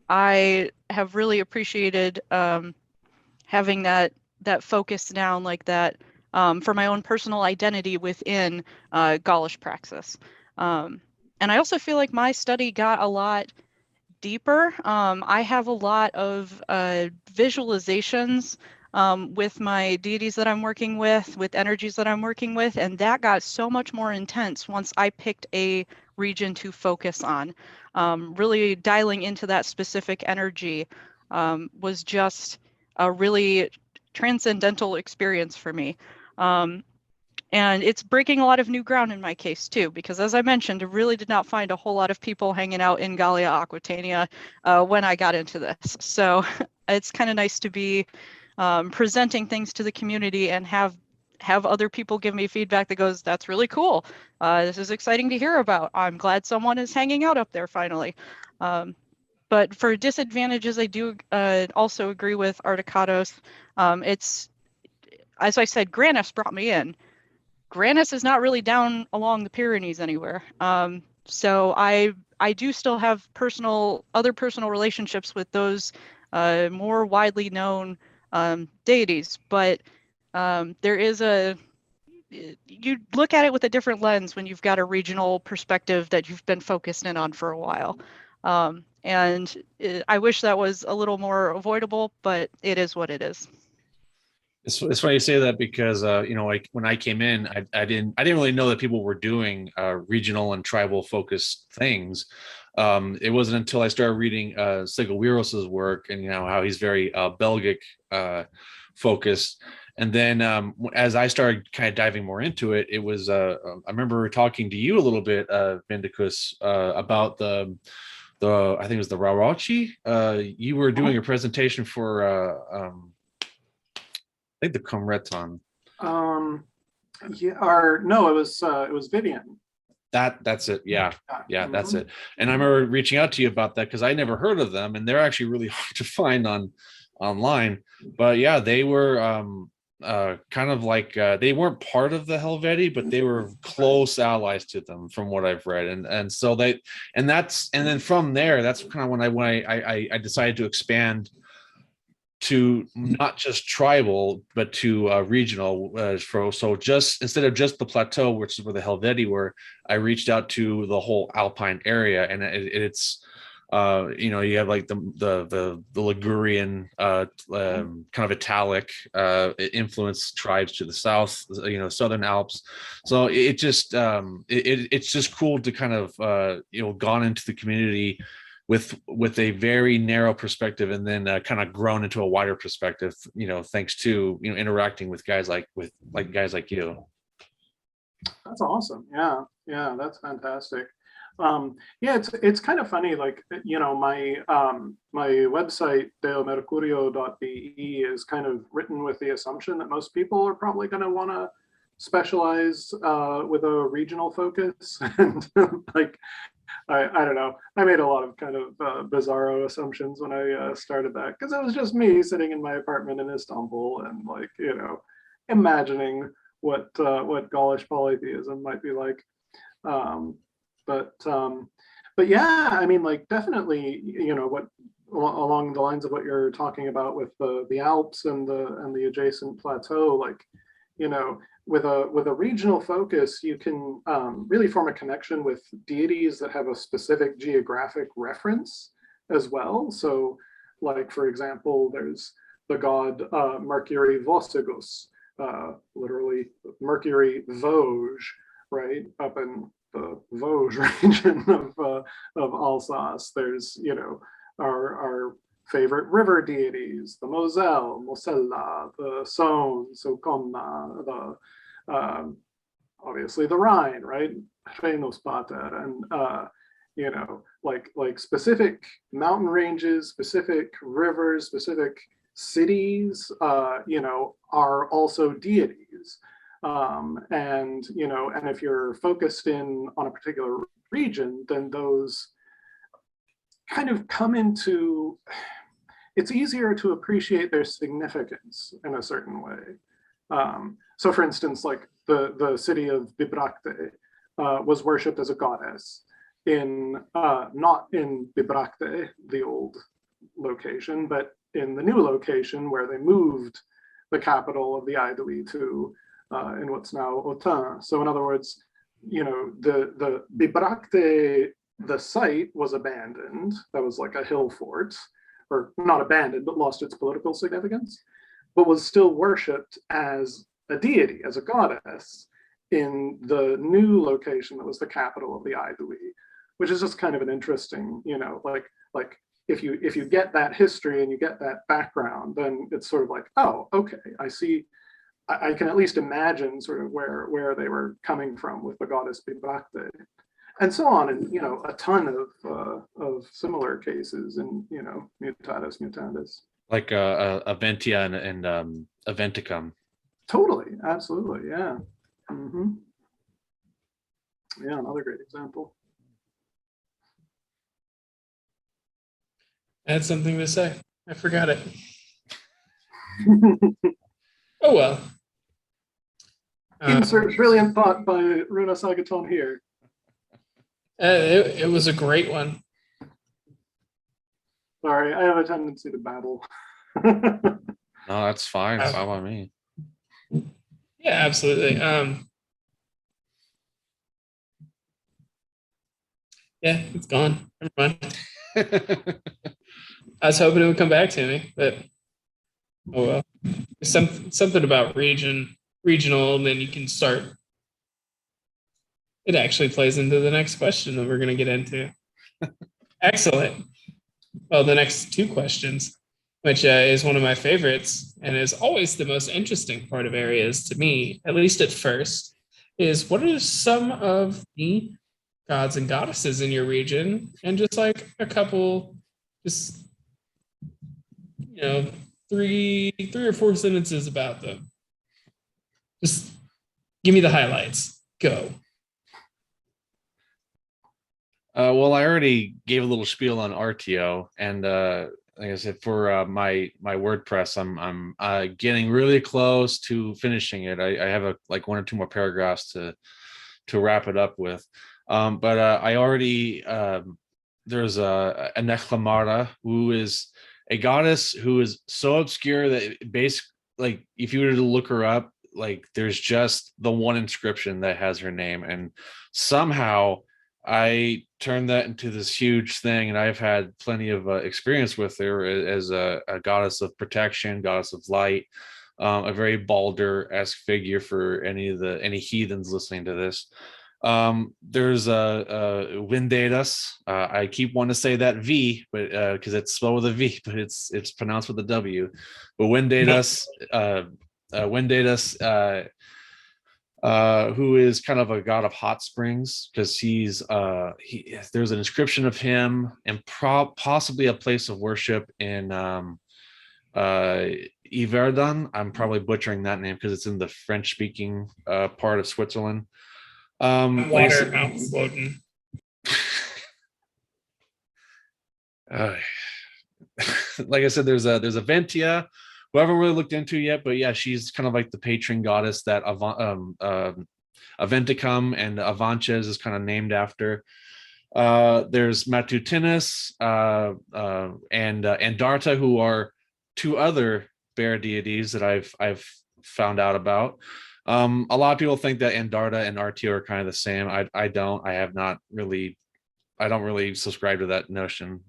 I have really appreciated having that focus down like that for my own personal identity within Gaulish praxis. And I also feel like my study got a lot deeper. I have a lot of visualizations with my deities that I'm working with energies that I'm working with, and that got so much more intense once I picked a region to focus on. Really dialing into that specific energy was just a really transcendental experience for me. And it's breaking a lot of new ground in my case too, because as I mentioned, I really did not find a whole lot of people hanging out in Gallia Aquitania when I got into this. So it's kind of nice to be presenting things to the community and have other people give me feedback that goes, that's really cool. This is exciting to hear about. I'm glad someone is hanging out up there finally. But for disadvantages, I do also agree with Artocatos. It's, as I said, Granis brought me in. Granis is not really down along the Pyrenees anywhere. So I do still have other personal relationships with those more widely known deities, but there is you look at it with a different lens when you've got a regional perspective that you've been focused in on for a while. And I wish that was a little more avoidable, but it is what it is. It's funny you say that because like when I came in, I didn't really know that people were doing regional and tribal focused things. It wasn't until I started reading Sigilweros's work and how he's very Belgic focused. And then as I started kind of diving more into it, it was I remember talking to you a little bit, Viducus, about the I think it was the Rauauchi. You were doing a presentation for I think the Comreton. Yeah, or no, it was Vivian. That's it. Yeah, that's it. And I remember reaching out to you about that because I never heard of them, and they're actually really hard to find online. But yeah, they were kind of like they weren't part of the Helveti, but they were close allies to them, from what I've read. And so and then from there, that's kind of when I decided to expand to not just tribal, but to regional. So just instead of just the plateau, which is where the Helveti were, I reached out to the whole Alpine area, and it's you have like the Ligurian kind of Italic influenced tribes to the south, Southern Alps. So it just it's just cool to kind of gone into the community with a very narrow perspective, and then kind of grown into a wider perspective, thanks to interacting with guys like guys like you. That's awesome. Yeah, that's fantastic. Yeah, it's kind of funny, like, my my website deomercurio.be is kind of written with the assumption that most people are probably going to want to specialize with a regional focus. And like, I don't know, I made a lot of kind of bizarro assumptions when I started that, because it was just me sitting in my apartment in Istanbul and, like, imagining what Gaulish polytheism might be like. But yeah, I mean, like, definitely, along the lines of what you're talking about with the Alps and the adjacent plateau, like, you know, with a regional focus, you can really form a connection with deities that have a specific geographic reference as well. So, like, for example, there's the god Mercury Vossegus, literally Mercury Vosges, right, up in the Vosges region of Alsace. There's, you know, our favorite river deities, the Moselle, Mosella, the Saône, Soconna, the obviously the Rhine, right, Rhenospater, and you know, like specific mountain ranges, specific rivers, specific cities, you know, are also deities. And, you know, and if you're focused in on a particular region, then those kind of come into, it's easier to appreciate their significance in a certain way. So for instance, like the city of Bibracte was worshipped as a goddess in, not in Bibracte, the old location, but in the new location where they moved the capital of the Aedui to in what's now Autun. So in other words, you know, the Bibracte, the site was abandoned. That was like a hill fort, or not abandoned, but lost its political significance, but was still worshipped as a deity, as a goddess, in the new location that was the capital of the Aedui, which is just kind of an interesting, you know, like if you get that history and you get that background, then it's sort of like, oh, okay, I see. I can at least imagine sort of where they were coming from with the goddess Bibracte, and so on, and, you know, a ton of similar cases, and, you know, mutatis mutandis. Like Aventia and Aventicum. Totally, absolutely, yeah. Mm-hmm. Yeah, another great example. I had something to say. I forgot it. Oh well. Insert brilliant thought by Runa Sagaton here. It was a great one. Sorry, I have a tendency to babble. No, that's fine. It's fine by me. Yeah, absolutely. Yeah, it's gone. Never mind. I was hoping it would come back to me, but oh well. There's something about regional, and then you can start. It actually plays into the next question that we're going to get into. Excellent. Well, the next two questions, which is one of my favorites and is always the most interesting part of areas to me, at least at first, is what are some of the gods and goddesses in your region, and just like a couple, just, you know, three or four sentences about them. Just give me the highlights. Go. Well, I already gave a little spiel on RTO, and like I said, for my WordPress, I'm getting really close to finishing it. I have like one or two more paragraphs to wrap it up with. But I already there's a Neclamara, who is a goddess who is so obscure that basically, like, if you were to look her up, like, there's just the one inscription that has her name, and somehow I turned that into this huge thing, and I've had plenty of experience with her as a goddess of protection, goddess of light, a very Balder-esque figure for any heathens listening to this. There's Windatus. I keep wanting to say that V, but because it's spelled with a V, but it's pronounced with a W. But Windatus, who is kind of a god of hot springs, because there's an inscription of him, and possibly a place of worship in Yverdon. I'm probably butchering that name because it's in the French-speaking part of Switzerland. Water Mountain Woden. Like I said, there's a Ventia, who I haven't really looked into yet, but yeah, she's kind of like the patron goddess that Aventicum and Avanches is kind of named after. There's Matutinus and Andarta, who are two other bear deities that I've found out about. A lot of people think that Andarta and RTO are kind of the same. I don't. I don't really subscribe to that notion.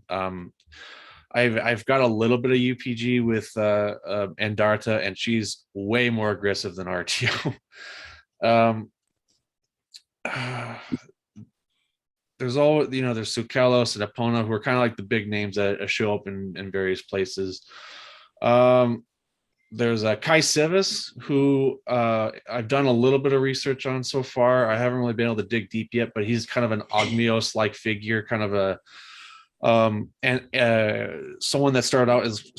I've got a little bit of UPG with Andarta, and she's way more aggressive than RTO. There's there's Sukelos and Epona, who are kind of like the big names that show up in various places. There's Kai Sivis, who I've done a little bit of research on so far. I haven't really been able to dig deep yet, but he's kind of an Ogmios-like figure, kind of a someone that started out as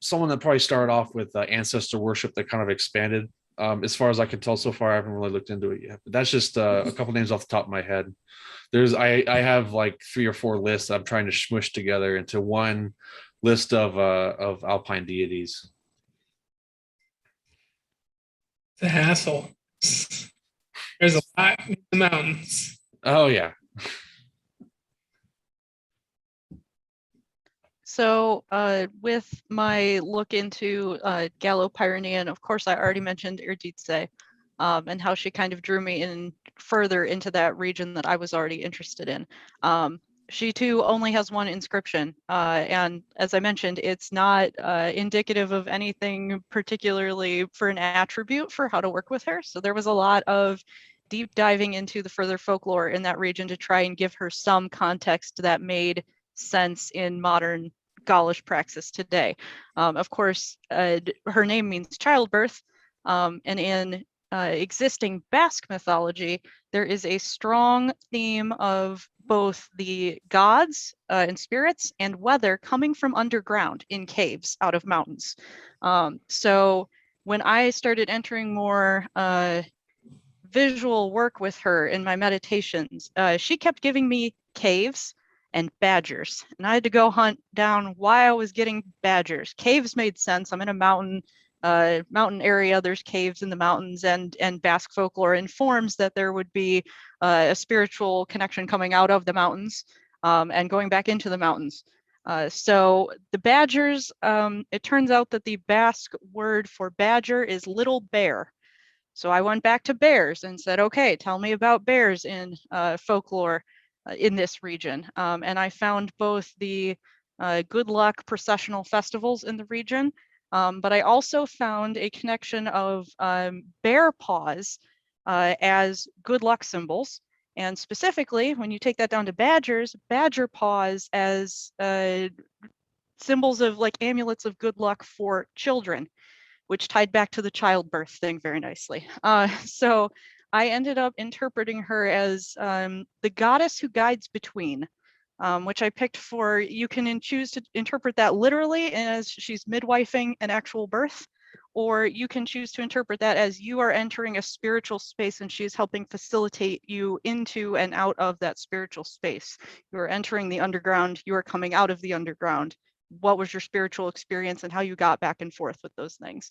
someone that probably started off with ancestor worship that kind of expanded. As far as I can tell so far, I haven't really looked into it yet. But that's just a couple names off the top of my head. I have like 3 or 4 lists I'm trying to smush together into one list of Alpine deities. It's a hassle. There's a lot in the mountains. Oh yeah. So with my look into Gallo-Pyrenean, of course, I already mentioned Erdice and how she kind of drew me in further into that region that I was already interested in. She too only has one inscription. And as I mentioned, it's not indicative of anything particularly for an attribute for how to work with her. So there was a lot of deep diving into the further folklore in that region to try and give her some context that made sense in modern Gaulish praxis today. Of course, her name means childbirth, and in existing Basque mythology, there is a strong theme of both the gods and spirits and weather coming from underground in caves out of mountains. So when I started entering more visual work with her in my meditations, she kept giving me caves and badgers, and I had to go hunt down why I was getting badgers. Caves made sense. I'm in a mountain area. There's caves in the mountains, and Basque folklore informs that there would be a spiritual connection coming out of the mountains and going back into the mountains. So the badgers, it turns out that the Basque word for badger is little bear. So I went back to bears and said, okay, tell me about bears in folklore in this region. And I found both the good luck processional festivals in the region, but I also found a connection of bear paws as good luck symbols. And specifically, when you take that down to badgers, badger paws as symbols of like amulets of good luck for children, which tied back to the childbirth thing very nicely. So I ended up interpreting her as the goddess who guides between, which I picked for, you can choose to interpret that literally as she's midwifing an actual birth, or you can choose to interpret that as you are entering a spiritual space and she's helping facilitate you into and out of that spiritual space. You are entering the underground, you are coming out of the underground. What was your spiritual experience and how you got back and forth with those things.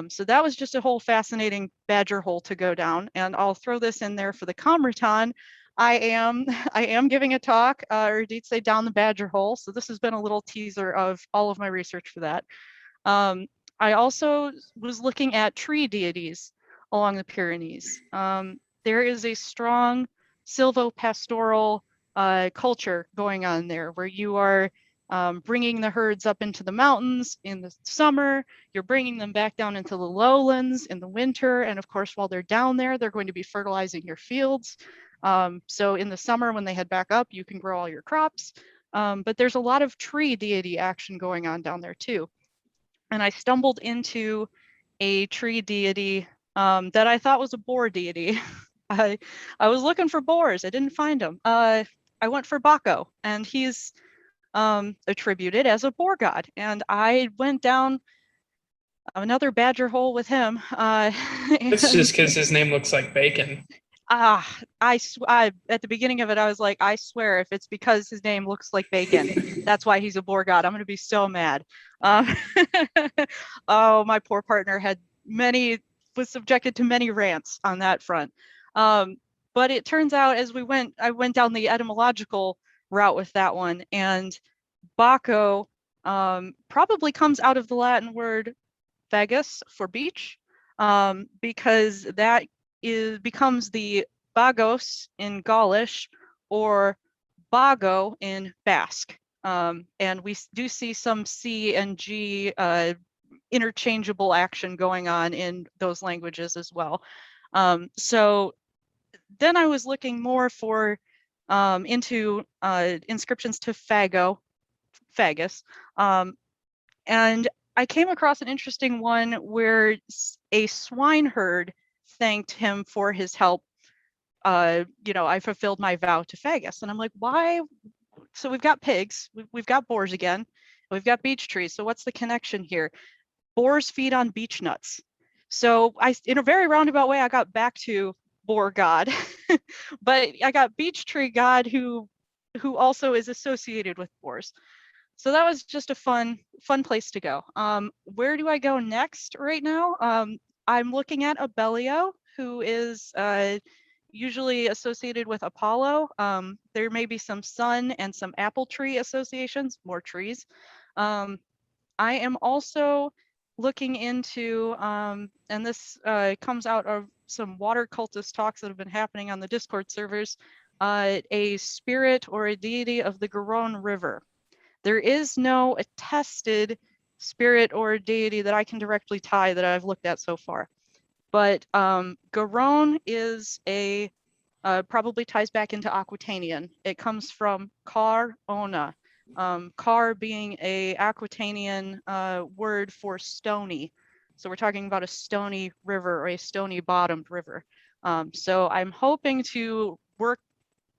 So that was just a whole fascinating badger hole to go down. And I'll throw this in there for the Comreton. I am giving a talk, or indeed say down the badger hole. So this has been a little teaser of all of my research for that. I also was looking at tree deities along the Pyrenees. There is a strong silvopastoral culture going on there where you are bringing the herds up into the mountains in the summer, you're bringing them back down into the lowlands in the winter. And of course, while they're down there, they're going to be fertilizing your fields. So in the summer, when they head back up, you can grow all your crops. But there's a lot of tree deity action going on down there too. And I stumbled into a tree deity that I thought was a boar deity. I was looking for boars, I didn't find them. I went for Baco, and he's attributed as a boar god, and I went down another badger hole with him. It's just because his name looks like bacon. I at the beginning of it, I was like, I swear, if it's because his name looks like bacon, that's why he's a boar god. I'm going to be so mad. Oh, my poor partner was subjected to many rants on that front. But it turns out I went down the etymological route with that one, and Baco probably comes out of the Latin word fagus for beach, because that becomes the bagos in Gaulish or bago in Basque. And we do see some C and G interchangeable action going on in those languages as well. So then I was looking more for into inscriptions to fagus, and I came across an interesting one where a swineherd thanked him for his help. I fulfilled my vow to fagus, and I'm like, why? So we've got pigs, we've got boars again, we've got beech trees. So what's the connection here? Boars feed on beech nuts. So in a very roundabout way, I got back to boar god, but I got beech tree god who also is associated with boars. So that was just a fun place to go. Where do I go next right now? I'm looking at Abellio, who is usually associated with Apollo. There may be some sun and some apple tree associations, more trees. I am also looking into, and this comes out of some water cultist talks that have been happening on the Discord servers, a spirit or a deity of the Garonne River. There is no attested spirit or deity that I can directly tie that I've looked at so far. But Garonne is probably ties back into Aquitanian. It comes from car ona, car being a Aquitanian word for stony. So we're talking about a stony river or a stony bottomed river. So I'm hoping to work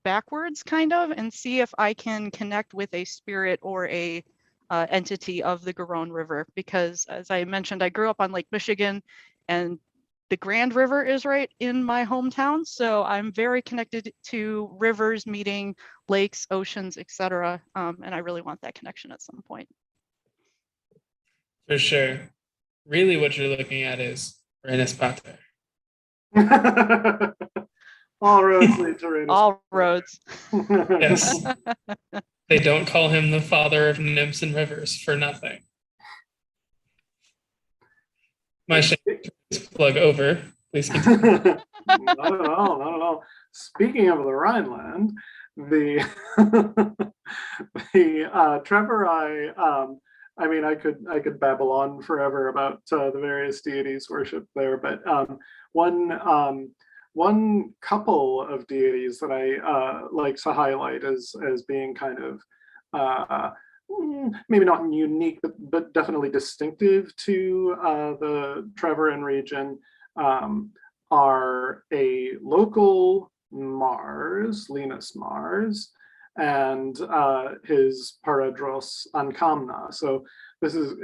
backwards kind of and see if I can connect with a spirit or a entity of the Garonne River, because as I mentioned, I grew up on Lake Michigan and the Grand River is right in my hometown. So I'm very connected to rivers meeting lakes, oceans, etc. And I really want that connection at some point. For sure. Really what you're looking at is Renus Pater. All roads lead to Renus. All roads. Yes. They don't call him the father of nymphs and rivers for nothing. My shameless plug over. Please continue. Not at all, not at all. Speaking of the Rhineland, the Trevor, I mean, I could babble on forever about the various deities worshipped there, but one couple of deities that I like to highlight as being kind of maybe not unique, but definitely distinctive to the Treveran region, are a local Mars, Linus Mars, and his Paradros Ankamna. So this is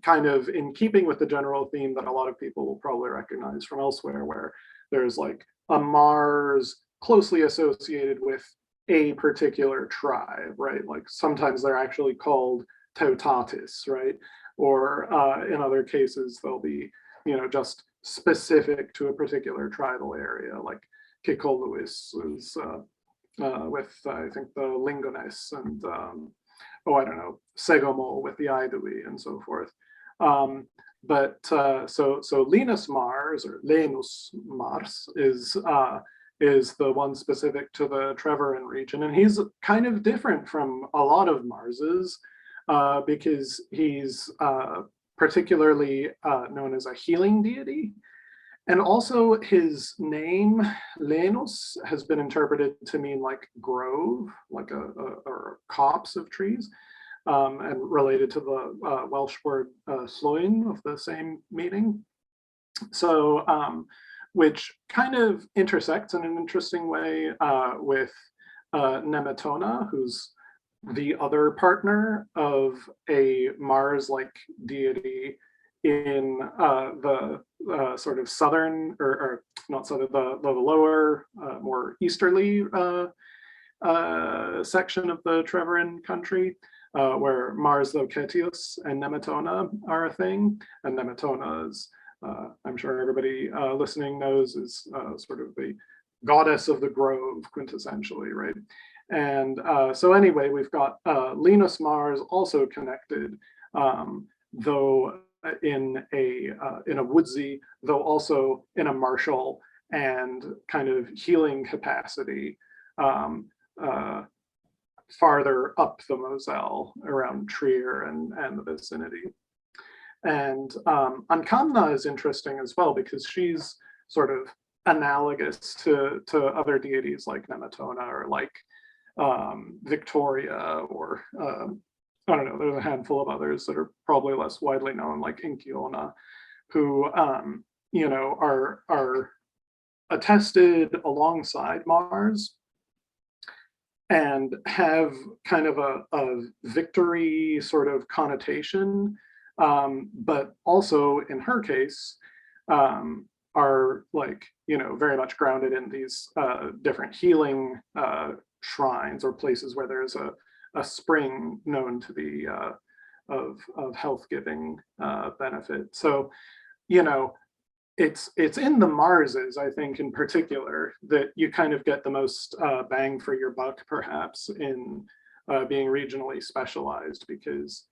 kind of in keeping with the general theme that a lot of people will probably recognize from elsewhere, where there's like a Mars closely associated with a particular tribe, right? Like sometimes they're actually called Toutâtis, right? Or in other cases, they'll be, just specific to a particular tribal area, like Kikoluis is with, I think, the Lingones, and I don't know, Segomo with the Aedui and so forth. But so Linus Mars, or Lenus Mars, is the one specific to the Treveran region, and he's kind of different from a lot of Marses because he's particularly known as a healing deity. And also his name, Lenus, has been interpreted to mean like grove, like a copse of trees, and related to the Welsh word sloin of the same meaning. So, which kind of intersects in an interesting way with Nemetona, who's the other partner of a Mars-like deity in the sort of southern, or not southern, the lower, more easterly section of the Treveran country, where Mars Lucetius and Nemetona are a thing. And Nemetona is, I'm sure everybody listening knows, is sort of the goddess of the grove, quintessentially, right? And so anyway, we've got Linus Mars also connected, though in a woodsy, though also in a martial and kind of healing capacity, farther up the Moselle around Trier and the vicinity. And Ankamna is interesting as well because she's sort of analogous to other deities like Nemetona or like Victoria, or I don't know, there's a handful of others that are probably less widely known, like Inkiona, who you know, are attested alongside Mars and have kind of a victory sort of connotation, but also in her case are, like, you know, very much grounded in these different healing shrines or places where there's a spring known to be of health giving benefit. So, you know, it's in the Marses, I think, in particular, that you kind of get the most bang for your buck, perhaps, in being regionally specialized, because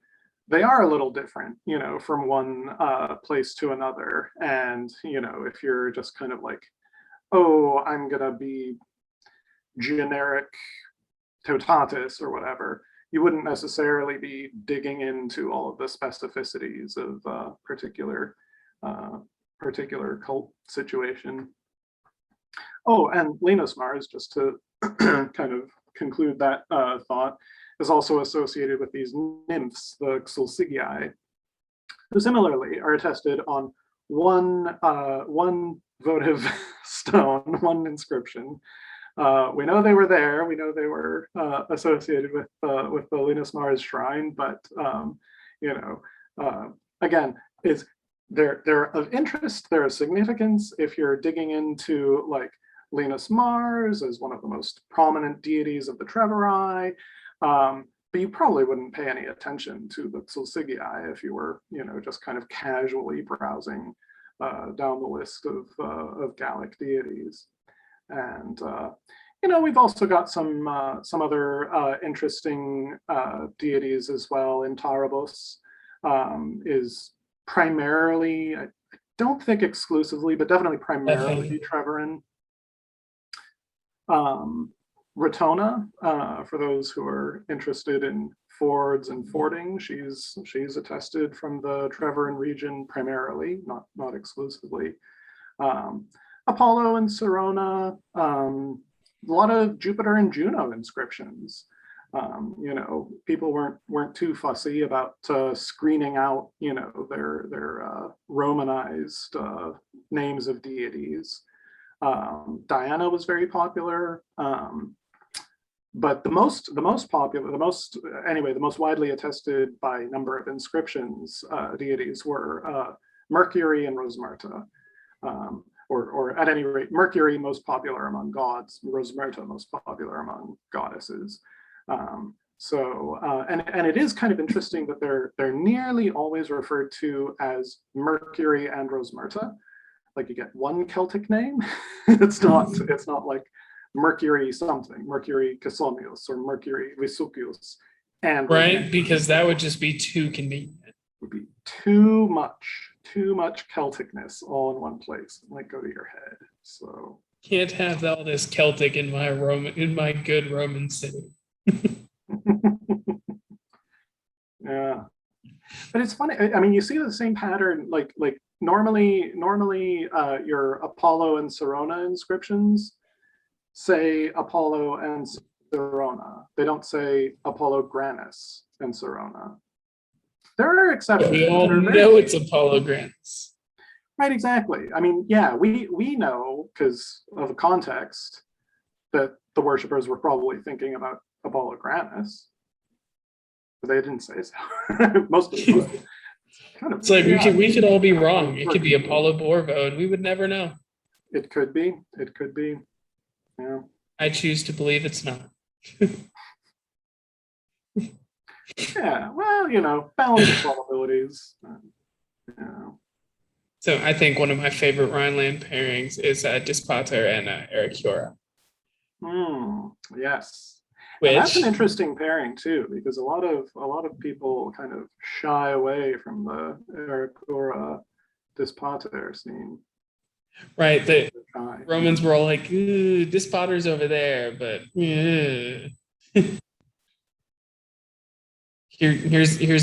they are a little different, you know, from one place to another. And, you know, if you're just kind of like, oh, I'm gonna be generic Toutatis or whatever, you wouldn't necessarily be digging into all of the specificities of particular cult situation. Oh, and Linus Mars, just to kind of conclude that thought, is also associated with these nymphs, the Xulsigii, who similarly are attested on one votive stone, one inscription. We know they were there. We know they were associated with the Linus Mars shrine, but you know, again, they're of interest. They're of significance if you're digging into, like, Linus Mars as one of the most prominent deities of the Treveri, but you probably wouldn't pay any attention to the Xulsigii if you were, you know, just kind of casually browsing down the list of Gallic deities. And you know, we've also got some other interesting deities as well. Intarabus is primarily, I don't think exclusively, but definitely primarily Treveran. Ratona, for those who are interested in fords and fording, she's attested from the Treveran region primarily, not exclusively. Apollo and Sirona, a lot of Jupiter and Juno inscriptions. You know, people weren't too fussy about screening out, you know, their Romanized names of deities. Diana was very popular, but the most widely attested by number of inscriptions deities were Mercury and Rosmerta. Or at any rate, Mercury most popular among gods, Rosmerta most popular among goddesses. And it is kind of interesting that they're nearly always referred to as Mercury and Rosmerta. Like, you get one Celtic name. it's not like Mercury something, Mercury Casomius or Mercury Viducus, and right, Rosmerta. because that would just be too convenient. Would be too much Celticness all in one place. It might go to your head. So Can't have all this Celtic in my good Roman city. Yeah, but it's funny. I mean, you see the same pattern. Like normally, your Apollo and Sirona inscriptions say Apollo and Sirona. They don't say Apollo Granus and Sirona. There are exceptions. We all know it's Apollo Granus. Right, exactly. I mean, yeah, we know, because of the context, that the worshippers were probably thinking about Apollo Granus, but they didn't say so. most of them. It's like we could all be wrong. It could be Apollo Borvo, and we would never know. It could be. Yeah. I choose to believe it's not. Yeah, well, you know, balance of probabilities. You know. So I think one of my favorite Rhineland pairings is Dispater and Ericura, Yes. And that's which an interesting pairing too, because a lot of people kind of shy away from the Ericura Dispater scene. right, the Shy. Romans were all like, "Ooh, Dispater's over there," but here's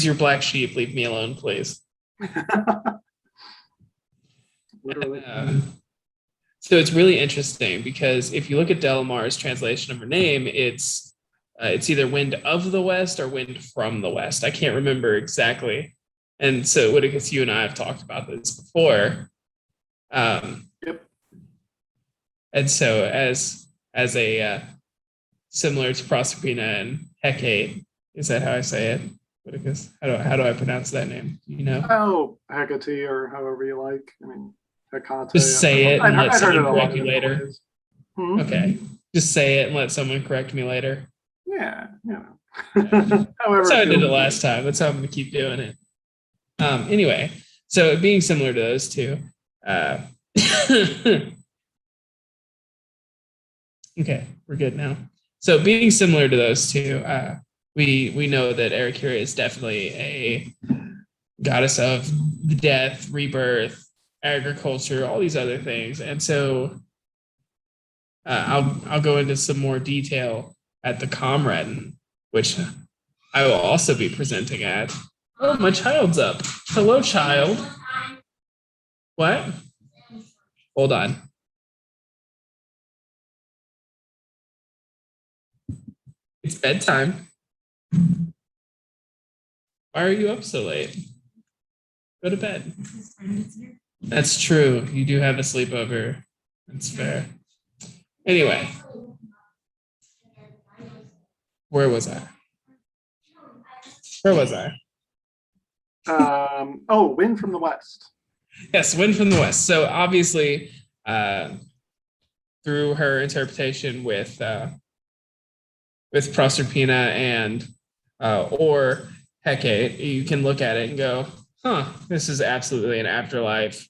your black sheep. Leave me alone, please. Literally. So it's really interesting because if you look at Delamar's translation of her name, it's either wind of the west or wind from the west. I can't remember exactly. And so, Widucus, you and I have talked about this before. Yep. And so, as a similar to Proserpina and Hecate, is that how I say it, Widucus? How do I pronounce that name? Do you know? Oh, Hecate or however you like. I mean, Hecate. Just say it and let I've heard it someone a lot correct of you different later. ways. Hmm? Okay. Just say it and let someone correct me later. Yeah, you know. However, That's how I did it feels last time. That's how I'm going to keep doing it. Anyway, so being similar to those two. Okay, we're good now. So being similar to those two, we know that Ericura is definitely a goddess of the death, rebirth, agriculture, all these other things, and so I'll go into some more detail at the Comreton, which I will also be presenting at. Oh, my child's up. Hello, child. What? Hold on. It's bedtime. Why are you up so late? Go to bed. That's true. You do have a sleepover. That's fair. Anyway, where was I? Where was I? Oh, wind from the west. Yes, wind from the west. So obviously, through her interpretation with Proserpina and or Hecate, you can look at it and go, "Huh, this is absolutely an afterlife,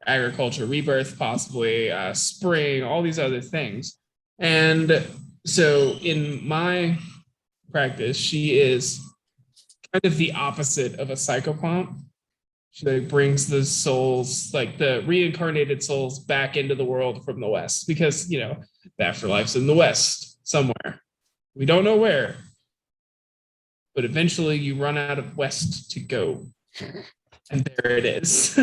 agriculture, rebirth, possibly spring, all these other things." And so, in my practice, she is kind of the opposite of a psychopomp. She like brings the souls, like the reincarnated souls, back into the world from the west, because the afterlife's in the west somewhere. We don't know where, but eventually you run out of west to go, and there it is.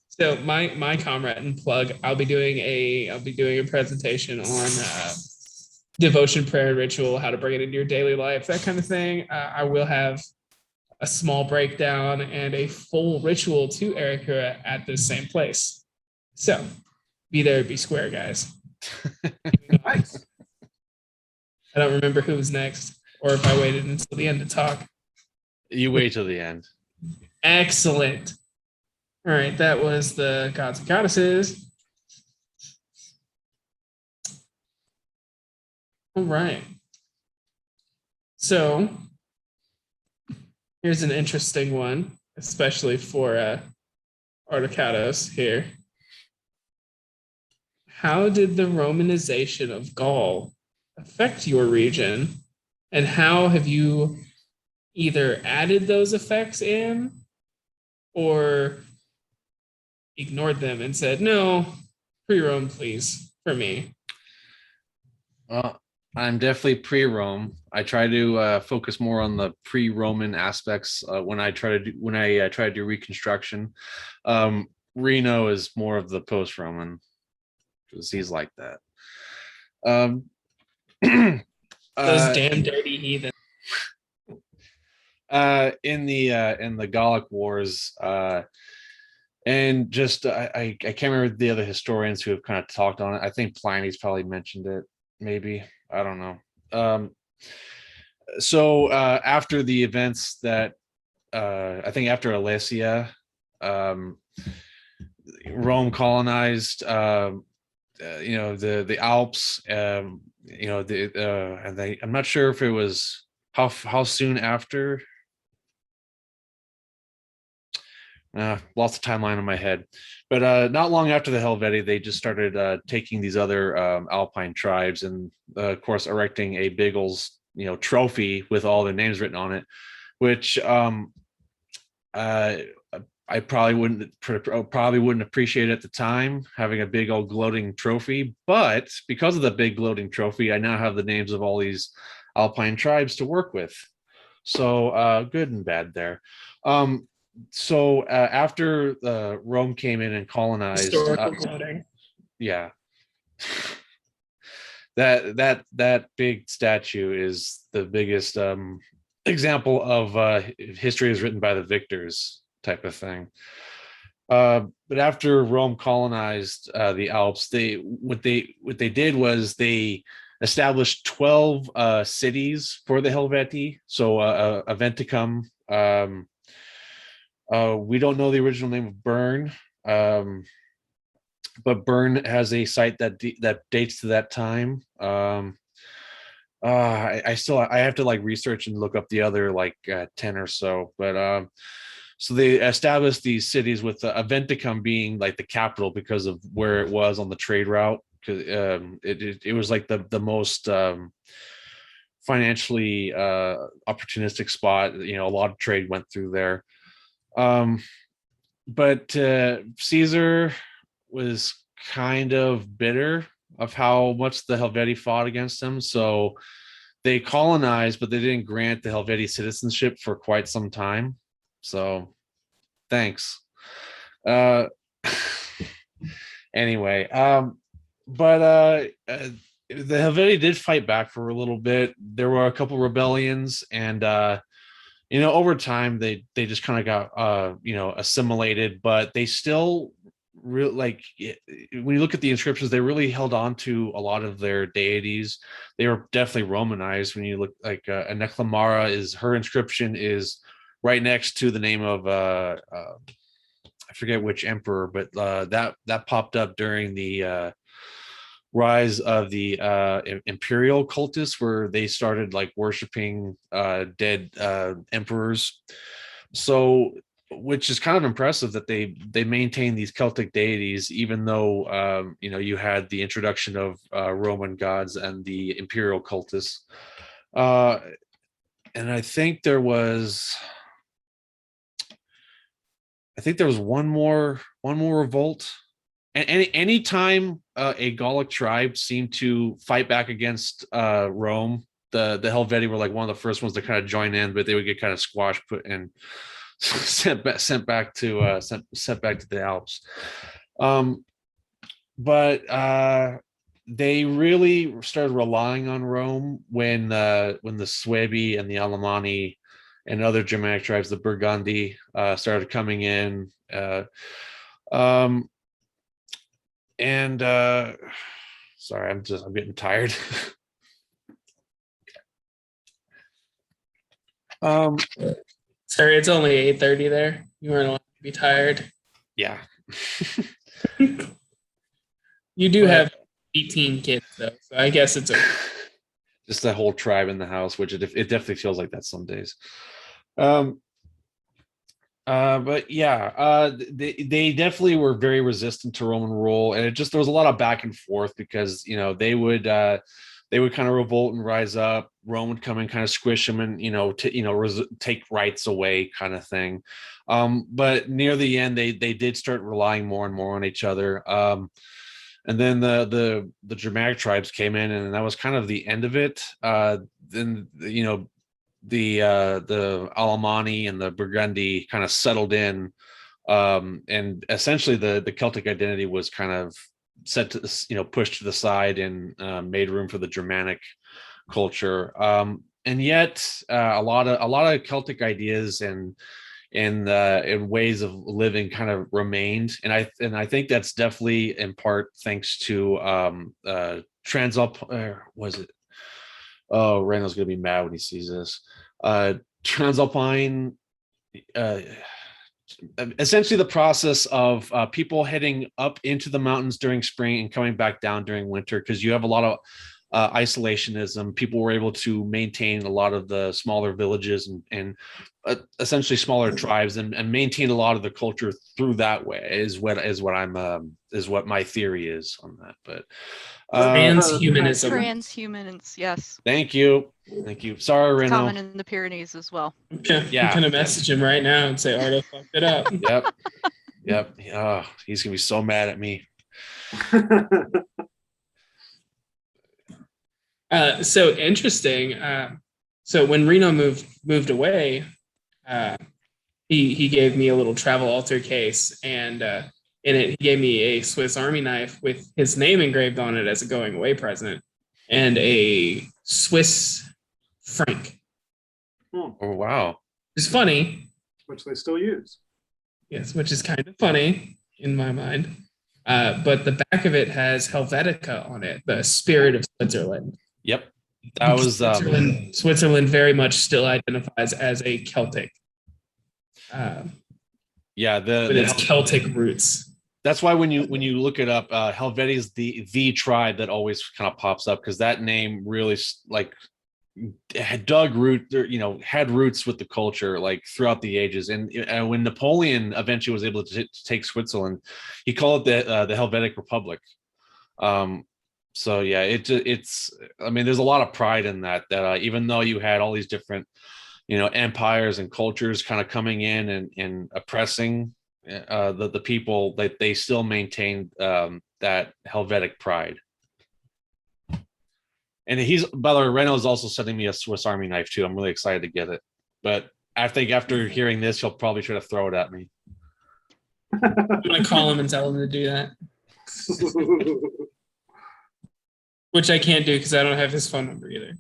So my comrade and plug, I'll be doing a presentation on devotion, prayer, and ritual, how to bring it into your daily life, that kind of thing. I will have a small breakdown and a full ritual to Ericura at this same place. So be there, be square, guys. Nice. I don't remember who was next, or if I waited until the end to talk. You wait till the end. Excellent. All right, that was the gods and goddesses. All right. So here's an interesting one, especially for Artocatos here. How did the Romanization of Gaul affect your region, and how have you either added those effects in or ignored them and said, no, pre-Rome, please, for me? Well, I'm definitely pre-Rome. I try to focus more on the pre-Roman aspects when I try to do Reconstruction. Reno is more of the post-Roman because he's like that. Those damn dirty heathen. In the Gallic Wars, and just I can't remember the other historians who have kind of talked on it. I think Pliny's probably mentioned it. Maybe, I don't know. So after the events that I think after Alesia, Rome colonized the Alps, and I'm not sure if it was how soon after lost the timeline in my head. But not long after the Helvetii, they just started taking these other Alpine tribes and, of course, erecting a big old, trophy with all their names written on it, which I probably wouldn't appreciate at the time, having a big old gloating trophy. But because of the big gloating trophy, I now have the names of all these Alpine tribes to work with. So good and bad there. So after Rome came in and colonized, Historical gloating. yeah, that big statue is the biggest example of history is written by the victors type of thing. But after Rome colonized the Alps, what they did was they established 12 cities for the Helvetii. So a Venticum. We don't know the original name of Bern, but Bern has a site that dates to that time. I have to research and look up the other 10 or so, but so they established these cities with Aventicum being the capital because of where it was on the trade route, because it was the most financially opportunistic spot. A lot of trade went through there. But Caesar was kind of bitter of how much the Helvetii fought against him. So they colonized, but they didn't grant the Helvetii citizenship for quite some time. So thanks. Anyway, but the Helvetii did fight back for a little bit. There were a couple rebellions, and over time they just kind of got assimilated, but they still when you look at the inscriptions, they really held on to a lot of their deities. They were definitely Romanized. When you look Aneclamara, is her inscription is right next to the name of I forget which emperor, but that popped up during the rise of the imperial cultists, where they started worshiping dead emperors. So, which is kind of impressive that they maintain these Celtic deities, even though you had the introduction of Roman gods and the imperial cultists. And I think there was one more revolt. And any time a Gallic tribe seemed to fight back against Rome, the Helvetii were one of the first ones to kind of join in, but they would get kind of squashed, put and sent back to the Alps. But they really started relying on Rome when the Suebi and the Alemanni and other Germanic tribes, the Burgundy, started coming in. And sorry, I'm getting tired. Sorry, it's only 8:30 there. You weren't allowed to be tired. Yeah. You do have 18 kids though, so I guess it's okay. Just that whole tribe in the house, which it definitely feels like that some days. But yeah, they definitely were very resistant to Roman rule, and there was a lot of back and forth because they would kind of revolt and rise up. Rome would come and kind of squish them and take rights away, kind of thing. But near the end, they did start relying more and more on each other. And then the Germanic tribes came in, and that was kind of the end of it. Then the Alemanni and the Burgundy kind of settled in, and essentially the Celtic identity was kind of set to pushed to the side and made room for the Germanic culture. And yet a lot of Celtic ideas and ways of living kind of remained, and I think that's definitely in part thanks to was it? Oh, Randall's gonna be mad when he sees this. Transalpine, essentially the process of people heading up into the mountains during spring and coming back down during winter, because you have a lot isolationism. People were able to maintain a lot of the smaller villages and essentially smaller tribes and maintain a lot of the culture through that way is what my theory is on that. But Transhumanism. Transhumans, yes. Thank you. Sorry, Reno. Common in the Pyrenees as well. Yeah, I'm gonna message him right now and say Arto fucked it up. Yep. Oh, he's gonna be so mad at me. So interesting. So when Reno moved away, he gave me a little travel altar case, and in it he gave me a Swiss Army knife with his name engraved on it as a going away present, and a Swiss franc. Oh wow! It's funny, which they still use. yes, which is kind of funny in my mind. But the back of it has Helvetica on it, the spirit of Switzerland. Yep, that was Switzerland very much still identifies as a Celtic. With its Celtic roots. That's why when you look it up, Helvetia is the tribe that always kind of pops up, because that name really had roots with the culture like throughout the ages. And when Napoleon eventually was able to take Switzerland, he called it the Helvetic Republic. So yeah, it's I mean, there's a lot of pride in that even though you had all these different empires and cultures kind of coming in and oppressing the people, that they still maintained that Helvetic pride. And by the way, Renault's also sending me a Swiss Army knife too. I'm really excited to get it. But I think after hearing this, he'll probably try to throw it at me. I'm gonna call him and tell him to do that. Which I can't do because I don't have his phone number either.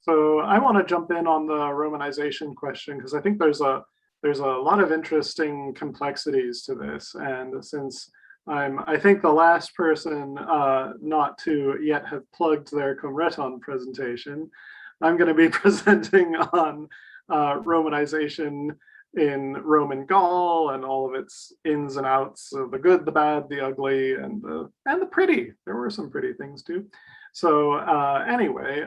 So I want to jump in on the Romanization question, because I think there's a lot of interesting complexities to this. And since I think the last person not to yet have plugged their Comreton presentation, I'm going to be presenting on Romanization in Roman Gaul and all of its ins and outs of the good, the bad, the ugly, and the pretty. There were some pretty things too. So anyway,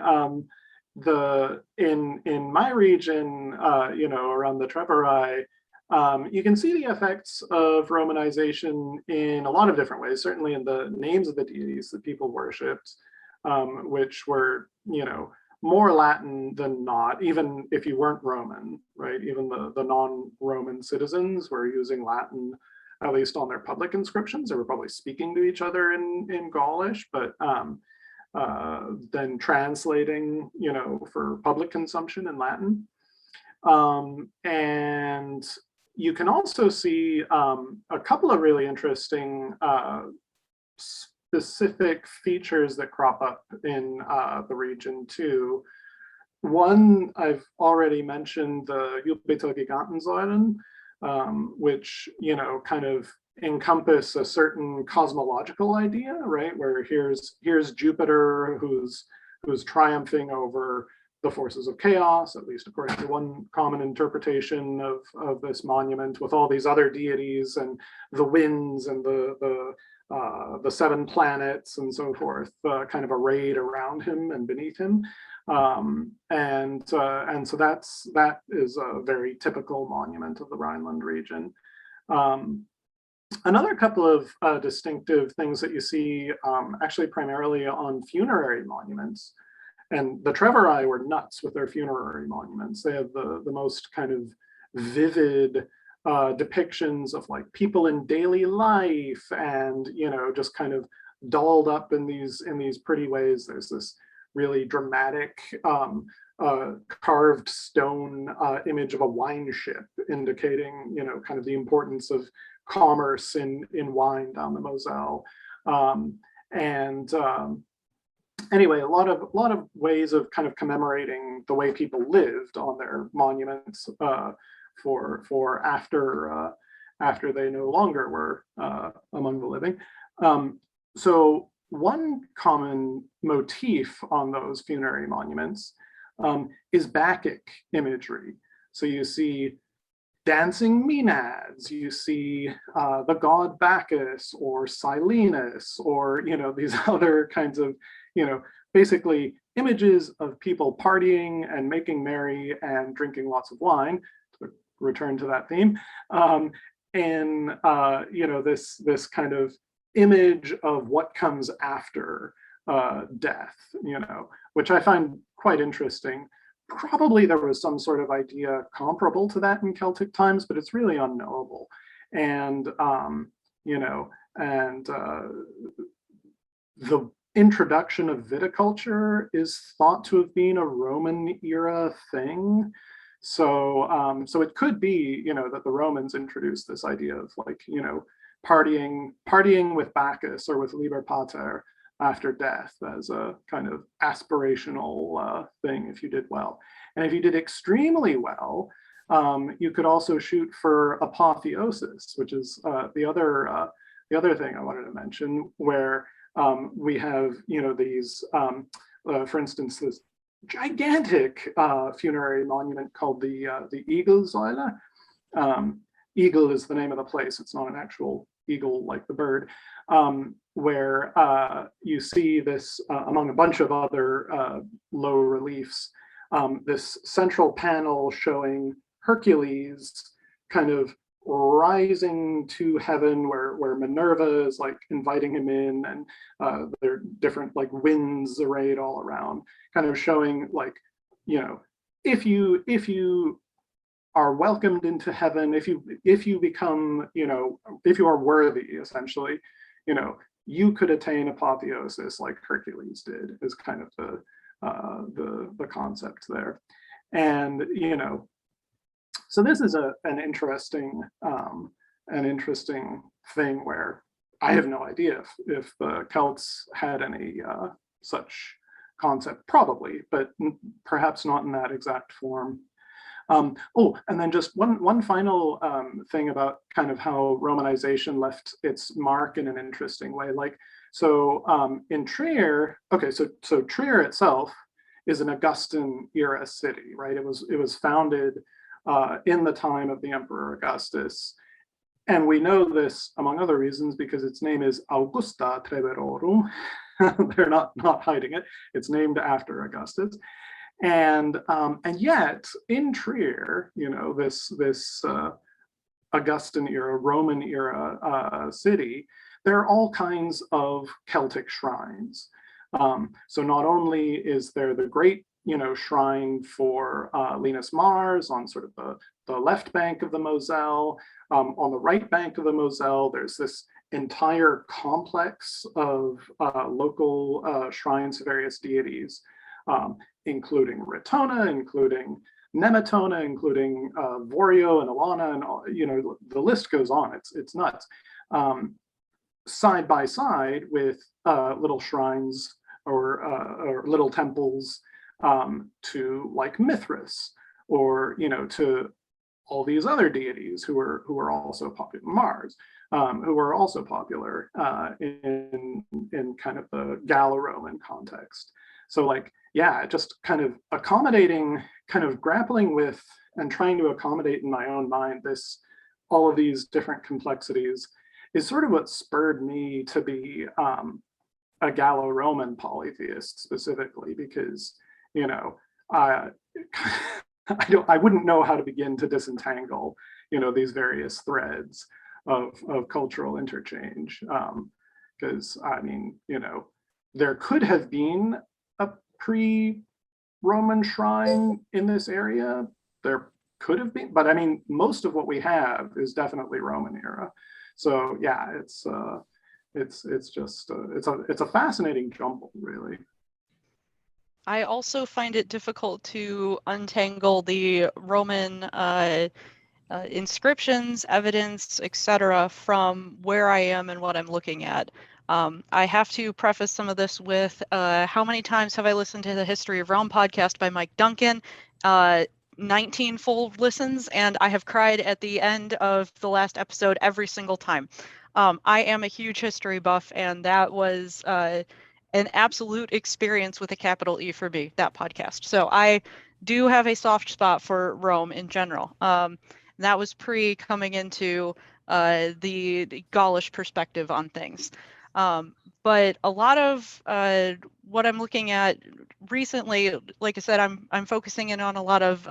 in my region, around the Treveri, you can see the effects of Romanization in a lot of different ways. Certainly in the names of the deities that people worshipped, which were more Latin than not, even if you weren't Roman, right? Even the non-Roman citizens were using Latin, at least on their public inscriptions. They were probably speaking to each other in Gaulish, but then translating, for public consumption in Latin. And you can also see a couple of really interesting specific features that crop up in the region too. One, I've already mentioned, the Gilberto Gigantensäulen, which, kind of encompass a certain cosmological idea, right? Where here's Jupiter who's triumphing over the forces of chaos, at least according to one common interpretation of this monument, with all these other deities and the winds and the seven planets and so forth, kind of arrayed around him and beneath him. And so that is a very typical monument of the Rhineland region. Another couple of distinctive things that you see, actually primarily on funerary monuments, and the Treveri were nuts with their funerary monuments. They have the most kind of vivid depictions of like people in daily life, and just kind of dolled up in these pretty ways. There's this really dramatic carved stone image of a wine ship, indicating kind of the importance of commerce in wine down the Moselle. Anyway, a lot of ways of kind of commemorating the way people lived on their monuments for after they no longer were among the living. So one common motif on those funerary monuments is Bacchic imagery. So you see dancing Maenads. You see the god Bacchus or Silenus, or these other kinds of basically images of people partying and making merry and drinking lots of wine. To return to that theme, in this kind of image of what comes after death, which I find quite interesting. Probably there was some sort of idea comparable to that in Celtic times, but it's really unknowable. And the introduction of viticulture is thought to have been a Roman era thing. So it could be, that the Romans introduced this idea of partying with Bacchus or with Liber Pater after death as a kind of aspirational thing if you did well. And if you did extremely well, you could also shoot for apotheosis, which is the other thing I wanted to mention, where we have these, for instance, this gigantic funerary monument called the Eaglesäule. Eagle is the name of the place. It's not an actual eagle like the bird, where you see this among a bunch of other low reliefs, this central panel showing Hercules kind of rising to heaven, where Minerva is like inviting him in, and there are different like winds arrayed all around, kind of showing like, if you are welcomed into heaven, if you become, if you are worthy, essentially, you could attain apotheosis like Hercules did, is kind of the concept there. And so this is an interesting thing where I have no idea if the Celts had any such concept, probably, but perhaps not in that exact form. And then just one final thing about kind of how Romanization left its mark in an interesting way. In Trier, so Trier itself is an Augustan era city, right? It was founded in the time of the Emperor Augustus. And we know this, among other reasons, because its name is Augusta Treverorum. They're not hiding it. It's named after Augustus. And yet in Trier, this Augustan era, Roman era city, there are all kinds of Celtic shrines. So not only is there the great, shrine for Linus Mars on sort of the left bank of the Moselle, on the right bank of the Moselle, there's this entire complex of local shrines to various deities, including Ritona, including Nemetona, including Vorio and Alana, and all, the list goes on. It's nuts. Side by side with little shrines or little temples to like Mithras, or to all these other deities who are also popular, Mars, who are also popular in kind of the Gallo-Roman context. So just kind of accommodating, kind of grappling with and trying to accommodate in my own mind all of these different complexities is sort of what spurred me to be a Gallo-Roman polytheist specifically, because I wouldn't know how to begin to disentangle these various threads of cultural interchange, because there could have been a pre-Roman shrine in this area. There could have been, but most of what we have is definitely Roman era. So yeah, it's a fascinating jumble, really. I also find it difficult to untangle the Roman inscriptions, evidence, etc., from where I am and what I'm looking at. I have to preface some of this with how many times have I listened to the History of Rome podcast by Mike Duncan? 19 full listens, and I have cried at the end of the last episode every single time. I am a huge history buff, and that was an absolute experience with a capital E for me, that podcast. So I do have a soft spot for Rome in general. That was pre coming into the Gaulish perspective on things. But a lot of what I'm looking at recently, like I said, I'm focusing in on a lot of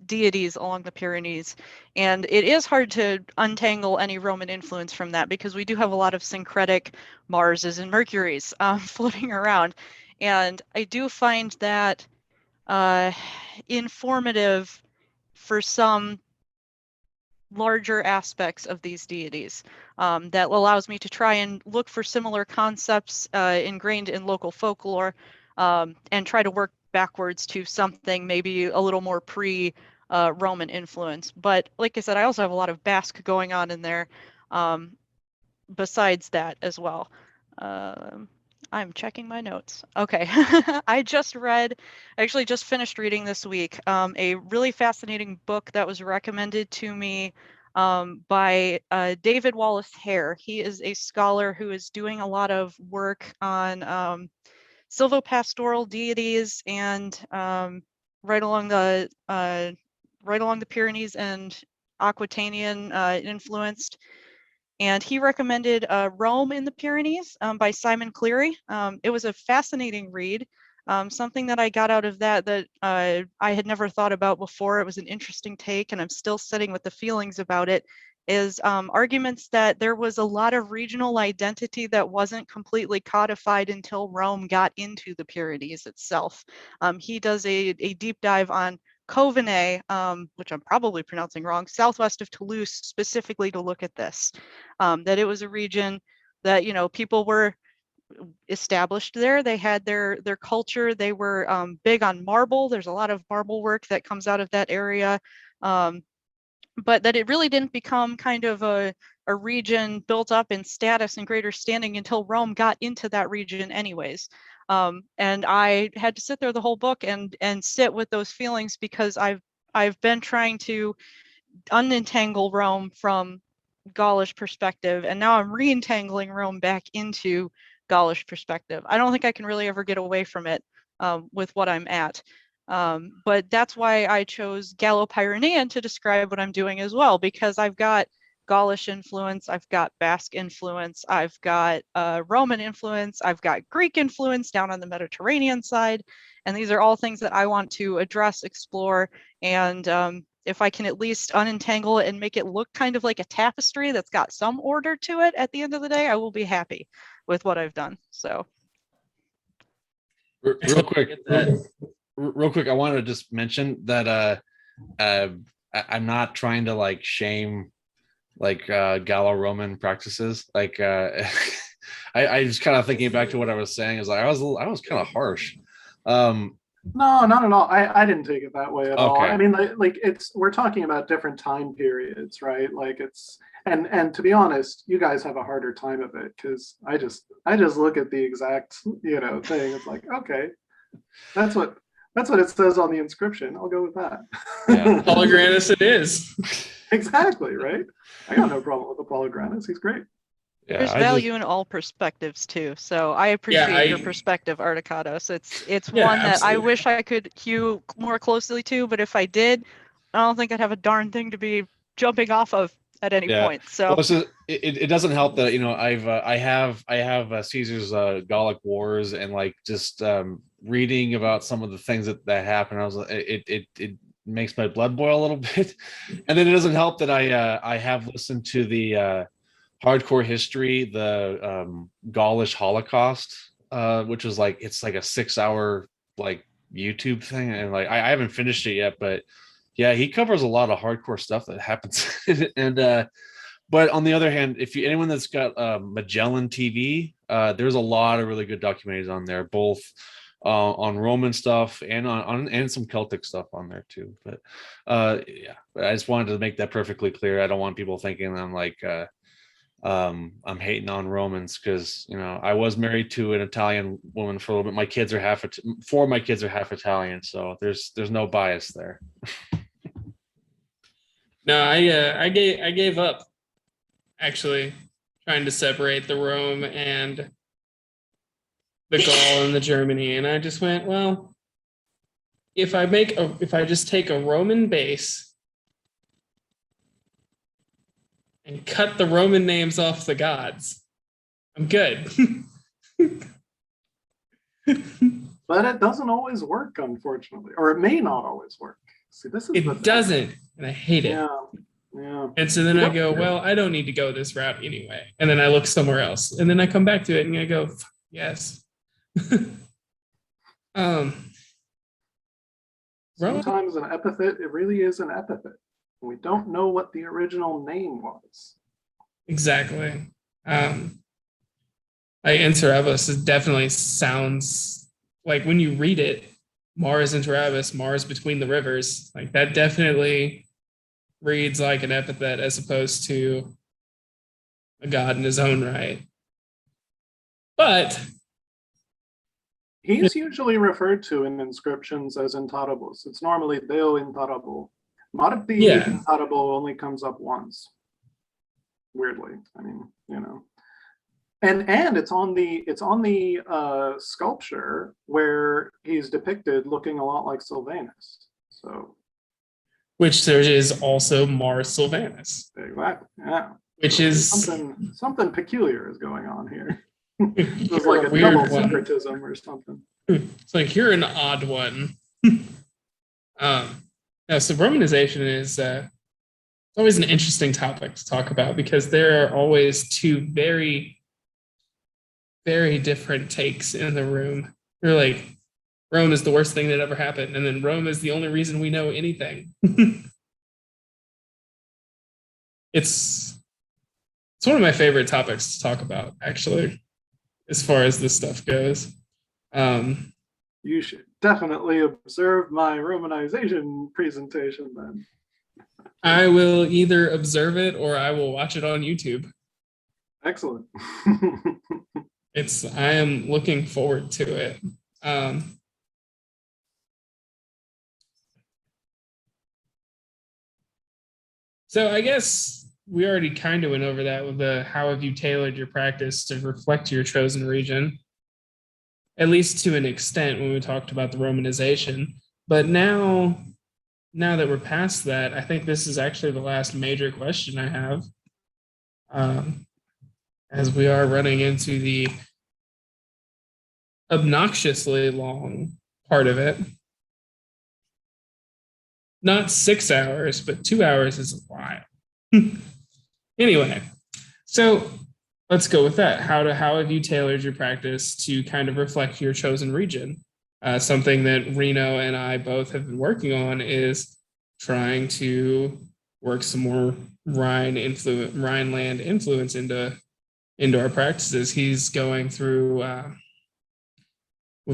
deities along the Pyrenees, and it is hard to untangle any Roman influence from that because we do have a lot of syncretic Marses and Mercuries floating around, and I do find that informative for some larger aspects of these deities. That allows me to try and look for similar concepts ingrained in local folklore and try to work backwards to something maybe a little more pre-Roman influence. But like I said, I also have a lot of Basque going on in there besides that as well. I'm checking my notes. Okay. I actually just finished reading this week, a really fascinating book that was recommended to me by David Wallace Hare. He is a scholar who is doing a lot of work on silvopastoral deities and right along the Pyrenees and Aquitanian influenced. And he recommended Rome in the Pyrenees by Simon Cleary. It was a fascinating read. Something that I got out of that I had never thought about before. It was an interesting take, and I'm still sitting with the feelings about it, is arguments that there was a lot of regional identity that wasn't completely codified until Rome got into the Pyrenees itself. He does a deep dive on Coveney, which I'm probably pronouncing wrong, southwest of Toulouse, specifically to look at this, that it was a region that, people were established there. They had their culture. They were big on marble. There's a lot of marble work that comes out of that area. But that it really didn't become kind of a region built up in status and greater standing until Rome got into that region anyways. And I had to sit there the whole book and sit with those feelings because I've been trying to unentangle Rome from Gaulish perspective, and now I'm re-entangling Rome back into Gaulish perspective. I don't think I can really ever get away from it with what I'm at. But that's why I chose Gallo-Pyrenean to describe what I'm doing as well, because I've got Gaulish influence, I've got Basque influence, I've got Roman influence, I've got Greek influence down on the Mediterranean side. And these are all things that I want to address, explore, and if I can at least unentangle it and make it look kind of like a tapestry that's got some order to it at the end of the day, I will be happy with what I've done. So real quick, I wanted to just mention that I'm not trying to like shame like Gallo-Roman practices. Like I was kind of thinking back to what I was saying, is like I was kind of harsh. No, not at all. I didn't take it that way at all. Okay. I mean, like we're talking about different time periods, right? Like and to be honest, you guys have a harder time of it because I just look at the exact thing. It's like, okay, that's what it says on the inscription. I'll go with that. Yeah. Polygranis it is. Exactly, right? I got no problem with the Polygranis. He's great. Yeah, there's value in all perspectives too. So I appreciate your perspective, Artocatos. It's one that I wish I could hew more closely to, but if I did, I don't think I'd have a darn thing to be jumping off of at any point. So well, it doesn't help that I have Caesar's Gallic Wars, and like just reading about some of the things that happened. I was it makes my blood boil a little bit, and then it doesn't help that I have listened to the hardcore history, the Gaulish Holocaust, which was like it's like a 6-hour like YouTube thing, and like I haven't finished it yet, but yeah, he covers a lot of hardcore stuff that happens. And but on the other hand, if anyone that's got Magellan TV, there's a lot of really good documentaries on there, both on Roman stuff and on some Celtic stuff on there too. But yeah, I just wanted to make that perfectly clear. I don't want people thinking I'm like I'm hating on Romans, because I was married to an Italian woman for a little bit. My kids are four of my kids are half Italian, so there's no bias there. No, I gave up actually trying to separate the Rome and the Gaul and the Germany, and I just went, well, if I just take a Roman base and cut the Roman names off the gods. I'm good. But it doesn't always work, unfortunately, or it may not always work. See, this is the It thing. doesn't, and I hate it. Yeah, yeah. And so then I go, well, I don't need to go this route anyway. And then I look somewhere else. And then I come back to it and I go, yes. Sometimes an epithet, it really is an epithet. We don't know what the original name was. Exactly. Like Interabus, it definitely sounds like when you read it, Mars Interabus, Mars between the rivers, like that definitely reads like an epithet as opposed to a god in his own right. But he is usually referred to in inscriptions as Intarabus. It's normally Deo Intarabo. Marti Intarabo only comes up once. Weirdly, I mean, you know. And it's on the sculpture where he's depicted looking a lot like Sylvanus. So, which there is also Mars Sylvanus. Exactly. Yeah. Which so is something peculiar is going on here. It's like a weird double one. syncretism or something. It's like you're an odd one. Now, so Romanization is always an interesting topic to talk about because there are always two very, very different takes in the room. They're like, Rome is the worst thing that ever happened, and then Rome is the only reason we know anything. It's one of my favorite topics to talk about, actually, as far as this stuff goes. You should definitely observe my Romanization presentation then. I will either observe it or I will watch it on YouTube. Excellent. I am looking forward to it. So I guess we already kind of went over that with the how have you tailored your practice to reflect your chosen region, at least to an extent when we talked about the Romanization. But now that we're past that, I think this is actually the last major question I have, as we are running into the obnoxiously long part of it. Not 6 hours, but 2 hours is a while. Anyway, so let's go with that. How have you tailored your practice to kind of reflect your chosen region? Something that Reno and I both have been working on is trying to work some more Rhineland influence into our practices. He's going through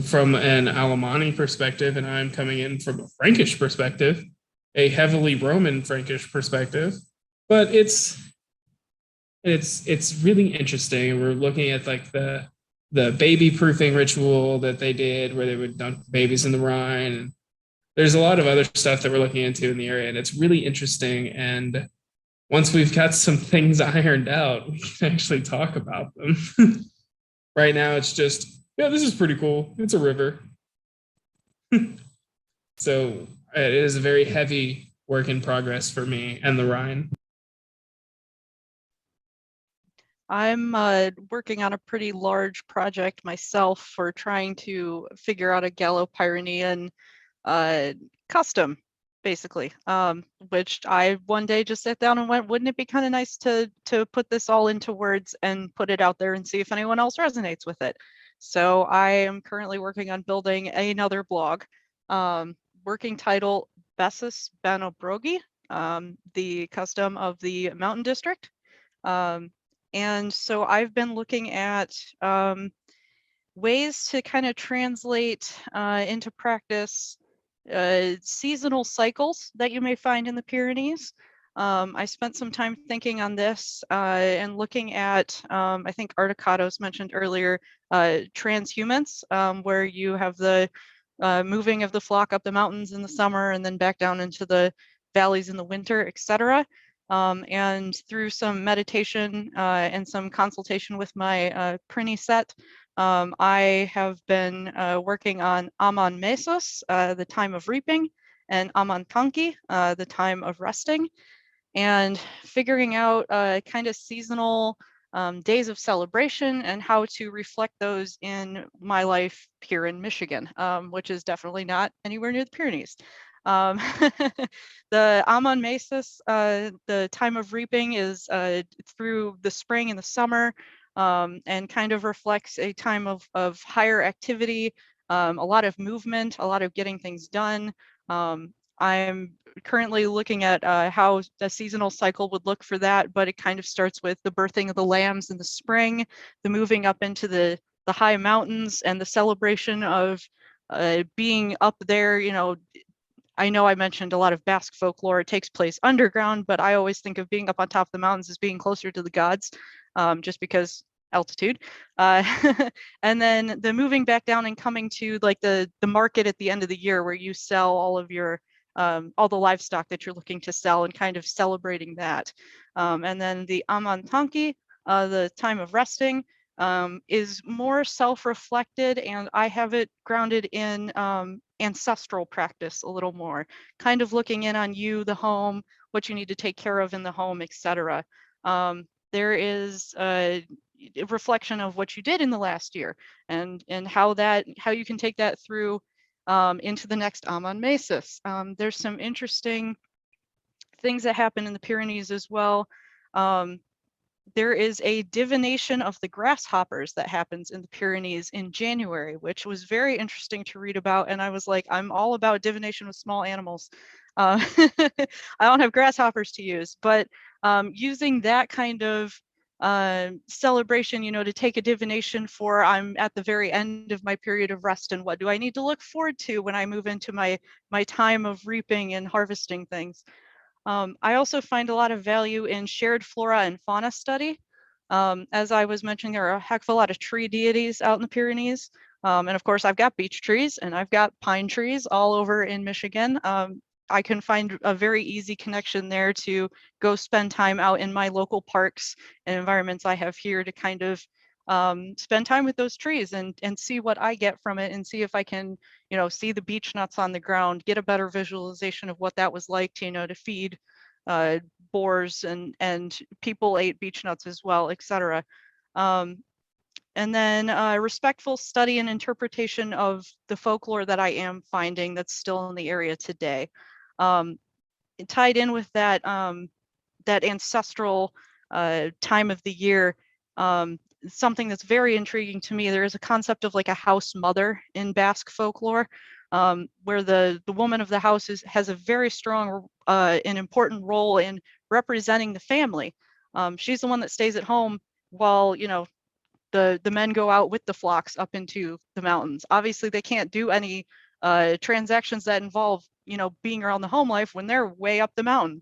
from an Alemanni perspective, and I'm coming in from a Frankish perspective, a heavily Roman Frankish perspective. But it's really interesting. We're looking at like the baby proofing ritual that they did where they would dunk babies in the Rhine. And there's a lot of other stuff that we're looking into in the area, and it's really interesting. And once we've got some things ironed out, we can actually talk about them. Right now, it's just, yeah, this is pretty cool. It's a river. So it is a very heavy work in progress for me and the Rhine. I'm working on a pretty large project myself for trying to figure out a Gallo-Pyrenean custom, basically, which I one day just sat down and went, wouldn't it be kind of nice to put this all into words and put it out there and see if anyone else resonates with it. So I am currently working on building another blog, working title Bessus Banobrogi, the custom of the Mountain District. And so I've been looking at ways to kind of translate into practice seasonal cycles that you may find in the Pyrenees. I spent some time thinking on this and looking at, I think Artocatos mentioned earlier, transhumance, where you have the moving of the flock up the mountains in the summer and then back down into the valleys in the winter, etc. And through some meditation and some consultation with my Prini set, I have been working on Amon Mesos, the time of reaping, and Amon Tanki, the time of resting. and figuring out kind of seasonal days of celebration and how to reflect those in my life here in Michigan, which is definitely not anywhere near the Pyrenees. The Amon Mesis, the time of reaping is through the spring and the summer, and kind of reflects a time of higher activity, a lot of movement, a lot of getting things done. I'm currently looking at how the seasonal cycle would look for that, but it kind of starts with the birthing of the lambs in the spring, the moving up into the high mountains, and the celebration of being up there. I know I mentioned a lot of Basque folklore. It takes place underground, but I always think of being up on top of the mountains as being closer to the gods, just because altitude. And then the moving back down and coming to like the market at the end of the year where you sell all of your all the livestock that you're looking to sell and kind of celebrating that. And then the Amantanki, the time of resting, is more self-reflected, and I have it grounded in ancestral practice a little more, kind of looking in on you, the home, what you need to take care of in the home, etc. There is a reflection of what you did in the last year, and how you can take that through into the next Amon Mesis. There's some interesting things that happen in the Pyrenees as well. There is a divination of the grasshoppers that happens in the Pyrenees in January, which was very interesting to read about. And I was like, I'm all about divination with small animals. I don't have grasshoppers to use, but using that kind of celebration, to take a divination for, I'm at the very end of my period of rest, and what do I need to look forward to when I move into my time of reaping and harvesting things. I also find a lot of value in shared flora and fauna study. As I was mentioning, there are a heck of a lot of tree deities out in the Pyrenees. And of course, I've got beech trees and I've got pine trees all over in Michigan. I can find a very easy connection there to go spend time out in my local parks and environments I have here to kind of spend time with those trees and see what I get from it, and see if I can, see the beech nuts on the ground, get a better visualization of what that was like to feed boars, and people ate beech nuts as well, etc. And then respectful study and interpretation of the folklore that I am finding that's still in the area today. Tied in with that that ancestral time of the year, something that's very intriguing to me. There is a concept of like a house mother in Basque folklore, where the woman of the house has a very strong and important role in representing the family. She's the one that stays at home while the men go out with the flocks up into the mountains. Obviously, they can't do any transactions that involve being around the home life when they're way up the mountain.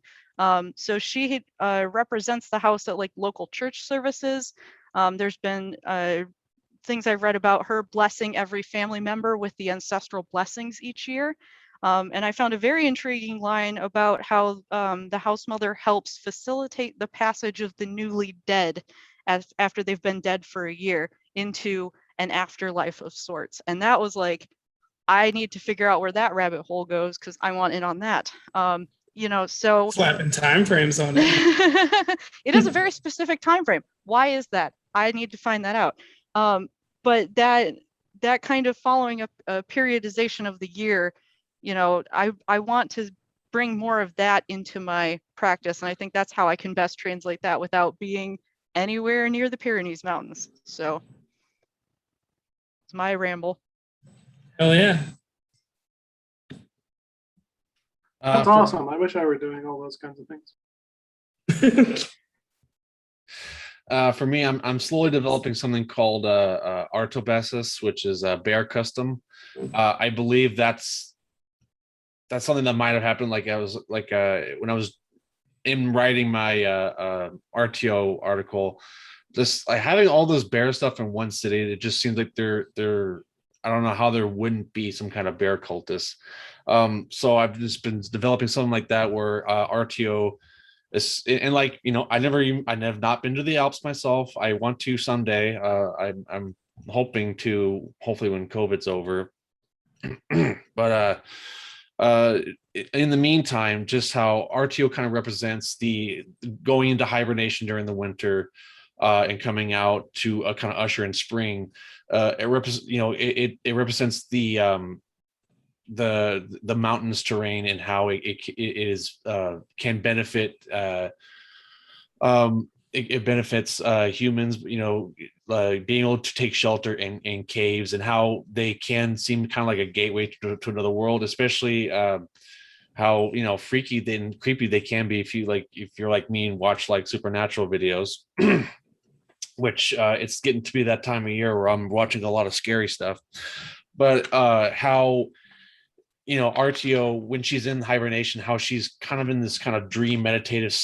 So she represents the house at like local church services. There's been things I've read about her blessing every family member with the ancestral blessings each year. And I found a very intriguing line about how the house mother helps facilitate the passage of the newly dead after they've been dead for a year into an afterlife of sorts. And that was like, I need to figure out where that rabbit hole goes because I want in on that. So Slapping time frames on it. it is a very specific time frame. Why is that? I need to find that out. But that kind of following a periodization of the year, I want to bring more of that into my practice, and I think that's how I can best translate that without being anywhere near the Pyrenees Mountains. So it's my ramble. Hell yeah. That's awesome. I wish I were doing all those kinds of things. For me, I'm slowly developing something called Artocatos, which is a bear custom. I believe that's something that might have happened. Like I was when I was in writing my RTO article, just like having all this bear stuff in one city, it just seems like they're I don't know how there wouldn't be some kind of bear cultist. So I've just been developing something like that where RTO is, and like, I have not been to the Alps myself. I want to someday. I'm hoping to, hopefully when COVID's over. But in the meantime, just how RTO kind of represents the going into hibernation during the winter, and coming out to kind of usher in spring. It represents the mountainous terrain and how it can benefit. It benefits humans, being able to take shelter in caves, and how they can seem kind of like a gateway to another world, especially how freaky and creepy they can be if you're like me and watch like supernatural videos. Which it's getting to be that time of year where I'm watching a lot of scary stuff. But how RTO, when she's in hibernation, how she's kind of in this kind of dream meditative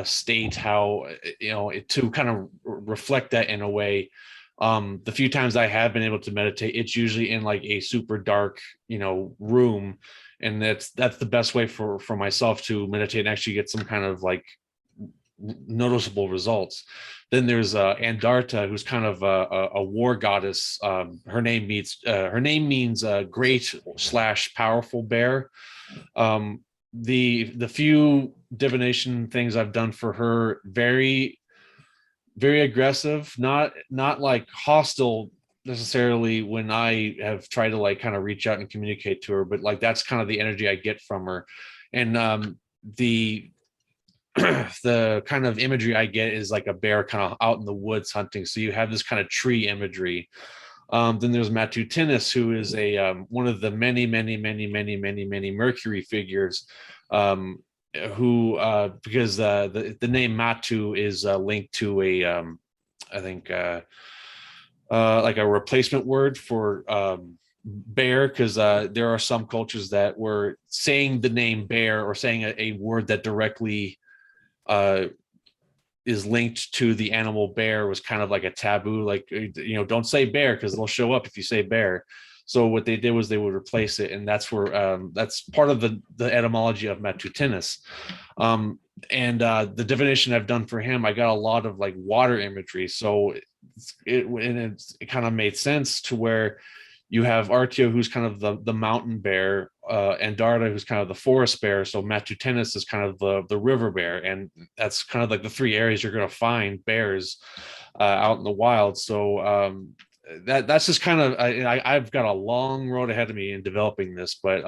state, how to kind of reflect that in a way. The few times I have been able to meditate, it's usually in like a super dark room, and that's the best way for myself to meditate and actually get some kind of like noticeable results. Then there's Andarta, who's kind of a war goddess. Her name means great / powerful bear. The few divination things I've done for her, very, very aggressive, not like hostile necessarily when I have tried to like kind of reach out and communicate to her, but like that's kind of the energy I get from her. And the the kind of imagery I get is like a bear kind of out in the woods hunting. So you have this kind of tree imagery. Then there's Matutinus, who is a one of the many Mercury figures, who because the name Matu is linked to a I think like a replacement word for bear, because there are some cultures that were saying the name bear or saying a word that directly is linked to the animal bear was kind of like a taboo, like don't say bear because they'll show up if you say bear. So what they did was they would replace it, and that's where that's part of the etymology of Matutinus. And the divination I've done for him, I got a lot of like water imagery, so it kind of made sense to where you have Artio, who's kind of the mountain bear, Andarta, who's kind of the forest bear. So Matutinus is kind of the river bear. And that's kind of like the three areas you're going to find bears out in the wild. So that's just kind of, I've got a long road ahead of me in developing this, but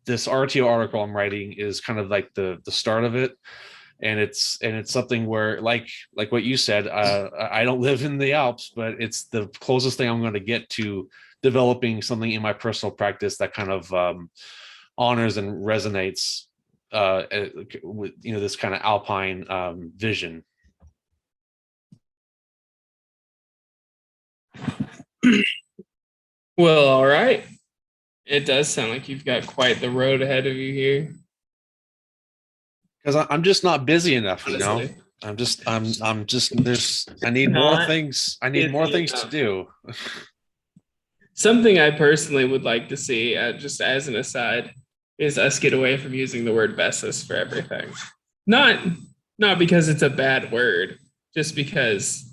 this RTO article I'm writing is kind of like the start of it. And it's something where like what you said, I don't live in the Alps, but it's the closest thing I'm going to get to developing something in my personal practice that kind of honors and resonates with this kind of alpine vision. Well, all right. It does sound like you've got quite the road ahead of you here. Because I'm just not busy enough, Honestly. I'm just I need more things. I need more things to do. Something I personally would like to see, just as an aside, is us get away from using the word Bessus for everything. Not because it's a bad word, just because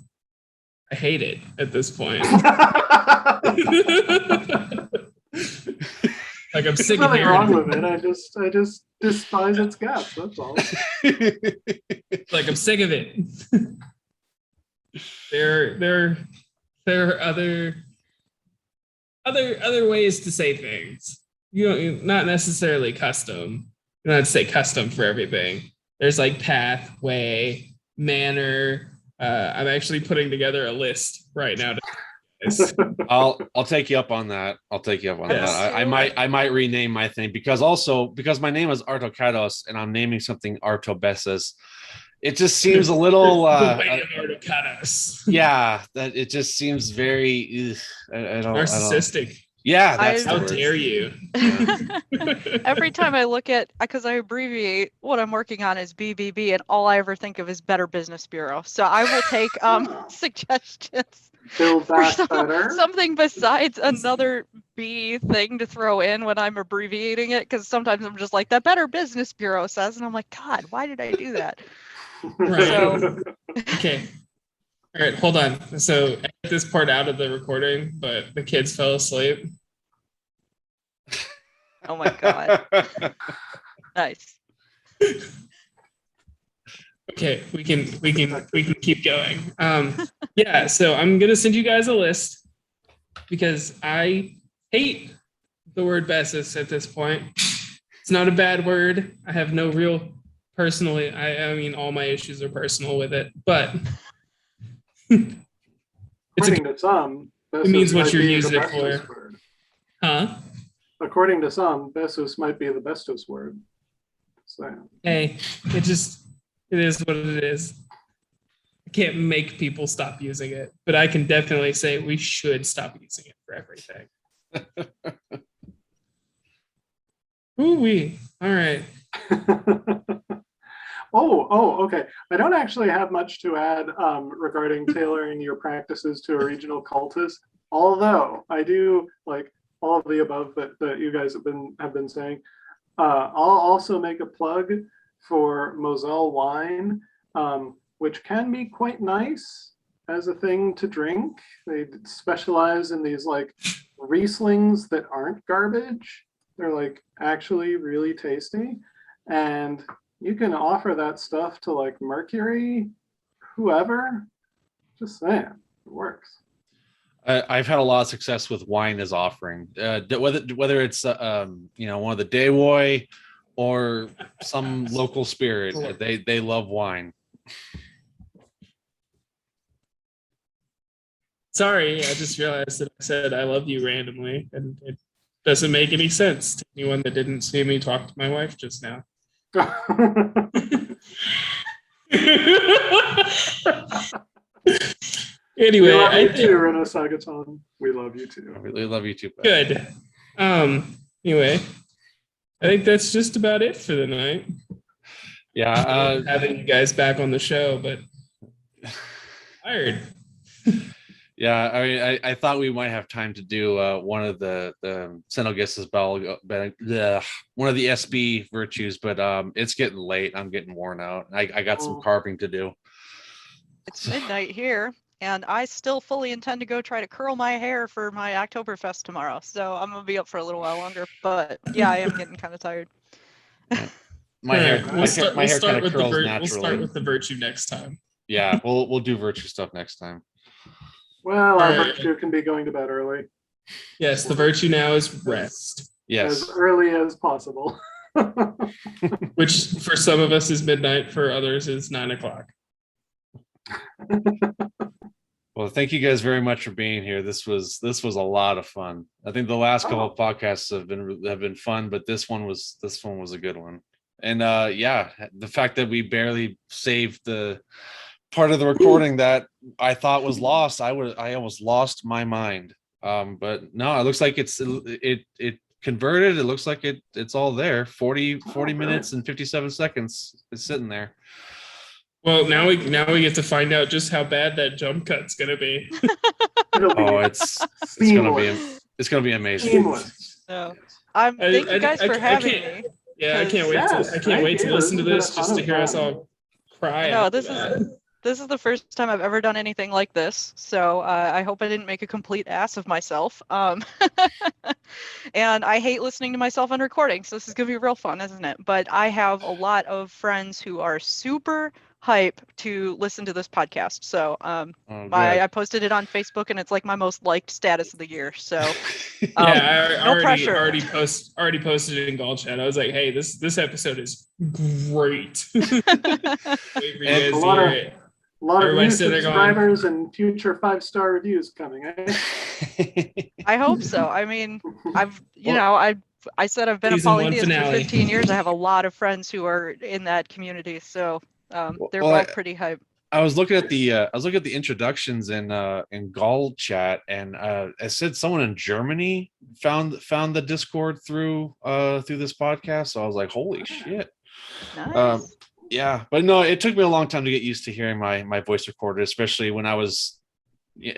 I hate it at this point. Like I'm sick of Nothing hearing wrong with it. I just despise its gaps. That's all. like I'm sick of it. There are other ways to say things. Not necessarily custom. You don't have to say custom for everything. There's like path, way, manner. I'm actually putting together a list right now. I'll take you up on that. I'll take you up on Yes. that. I might rename my thing because my name is Artocatos and I'm naming something Artobessus. It just seems a little Artocatos. yeah, that it just seems very Narcissistic. Yeah, that's How dare you? Every time I look at, because I abbreviate what I'm working on as BBB, and all I ever think of is Better Business Bureau. So I will take suggestions Build for back better. something besides another B thing to throw in when I'm abbreviating it, because sometimes I'm just like, that Better Business Bureau says, and I'm like, God, why did I do that? Right. So, okay. All right, hold on. So edit this part out of the recording, but the kids fell asleep. Oh my God. Nice. Okay, we can keep going. Yeah, so I'm gonna send you guys a list because I hate the word Bessus at this point. It's not a bad word. I have no real personally. I mean, all my issues are personal with it, but According to some, it means Bessus what might you're be the using it bestest for. word. Huh? According to some, Bessus might be the bestest word. So, Hey, it is what it is. I can't make people stop using it, but I can definitely say we should stop using it for everything. Ooh-wee. All right. Okay. I don't actually have much to add regarding tailoring your practices to a regional cultus, although I do like all of the above that you guys have been saying. I'll also make a plug for Moselle wine, which can be quite nice as a thing to drink. They specialize in these like Rieslings that aren't garbage. They're like actually really tasty. And you can offer that stuff to like Mercury, whoever. Just saying, it works. I've had a lot of success with wine as offering, whether it's one of the Dewoy or some local spirit. They love wine. Sorry, I just realized that I said I love you randomly, and it doesn't make any sense to anyone that didn't see me talk to my wife just now. Anyway, we love you too, Rena Sagaton. We love you too. I really love you too. Good. Anyway, I think that's just about it for the night. Yeah, having you guys back on the show, but tired. Yeah, I mean, I thought we might have time to do one of the Senoges's one of the SB virtues, but it's getting late. I'm getting worn out. I got some carving to do. It's midnight here, and I still fully intend to go try to curl my hair for my Oktoberfest tomorrow. So I'm gonna be up for a little while longer. But yeah, I am getting kind of tired. My hair kind of curls naturally. We'll start with the virtue next time. Yeah, we'll do virtue stuff next time. Well, our virtue can be going to bed early. Yes, the virtue now is rest. Yes. As early as possible. Which for some of us is midnight, for others is 9 o'clock. Well, thank you guys very much for being here. This was a lot of fun. I think the last couple of podcasts have been fun, but this one was a good one. And yeah, the fact that we barely saved the part of the recording that I thought was lost, I almost lost my mind. But no, it looks like it converted. It looks like it's all there. 40 minutes and 57 seconds is sitting there. Well, now we get to find out just how bad that jump cut's gonna be. It's gonna be amazing. Seamless. So thank you guys for having me. Yeah, I can't wait to listen to this just to hear us all cry. No, this is the first time I've ever done anything like this, so I hope I didn't make a complete ass of myself. And I hate listening to myself on recording, so this is gonna be real fun, isn't it? But I have a lot of friends who are super hype to listen to this podcast. So I posted it on Facebook, and it's like my most liked status of the year. So yeah, no pressure. Already posted it in GaulCast. I was like, hey, this episode is great. A lot of new subscribers and future 5-star reviews coming. I hope so. I mean, I said I've been a polytheist for 15 years. I have a lot of friends who are in that community, so they're both pretty hype. I was looking at the introductions in Gaul chat, and I said someone in Germany found the Discord through this podcast. So I was like, holy shit. Nice. Yeah, but no, it took me a long time to get used to hearing my voice recorded, especially when I was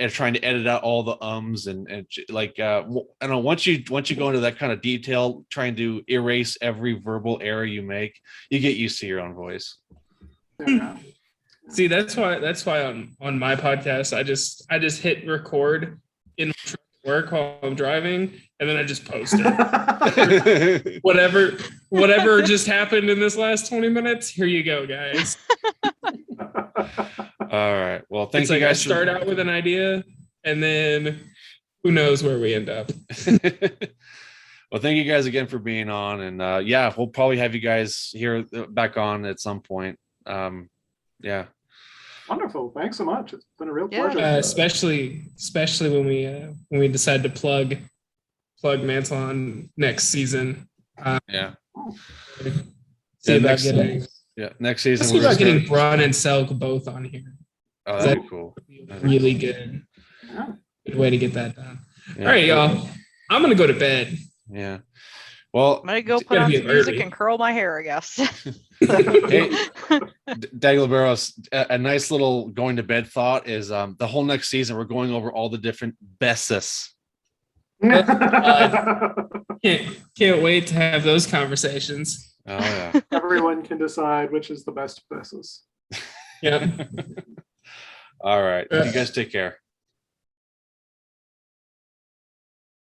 trying to edit out all the ums and like I don't know, once you go into that kind of detail, trying to erase every verbal error you make, you get used to your own voice. Yeah. See, that's why on my podcast I just hit record in work while I'm driving, and then I just post it. Whatever just happened in this last 20 minutes, here you go, guys. All right. Well, thank It's you like I guys. start out with an idea, and then who knows where we end up. Well, thank you guys again for being on, and yeah, we'll probably have you guys here back on at some point. Yeah. Wonderful. Thanks so much. It's been a real Yeah. pleasure. Especially when we decide to plug Mantelon next season. Yeah. See Yeah, about next- getting Next season. let's see about getting Brun and Selk both on here. Oh, that'd be cool. Really good. Yeah. Good way to get that done. Yeah. All right, y'all. I'm gonna go to bed. Yeah. Well, I'm gonna go put gotta on be some music early. and curl my hair, I guess. hey, Dagloberos, a nice little going to bed thought is the whole next season we're going over all the different besses. Can't wait to have those conversations. Oh yeah. Everyone can decide which is the best besses. Yeah. All right. You guys take care.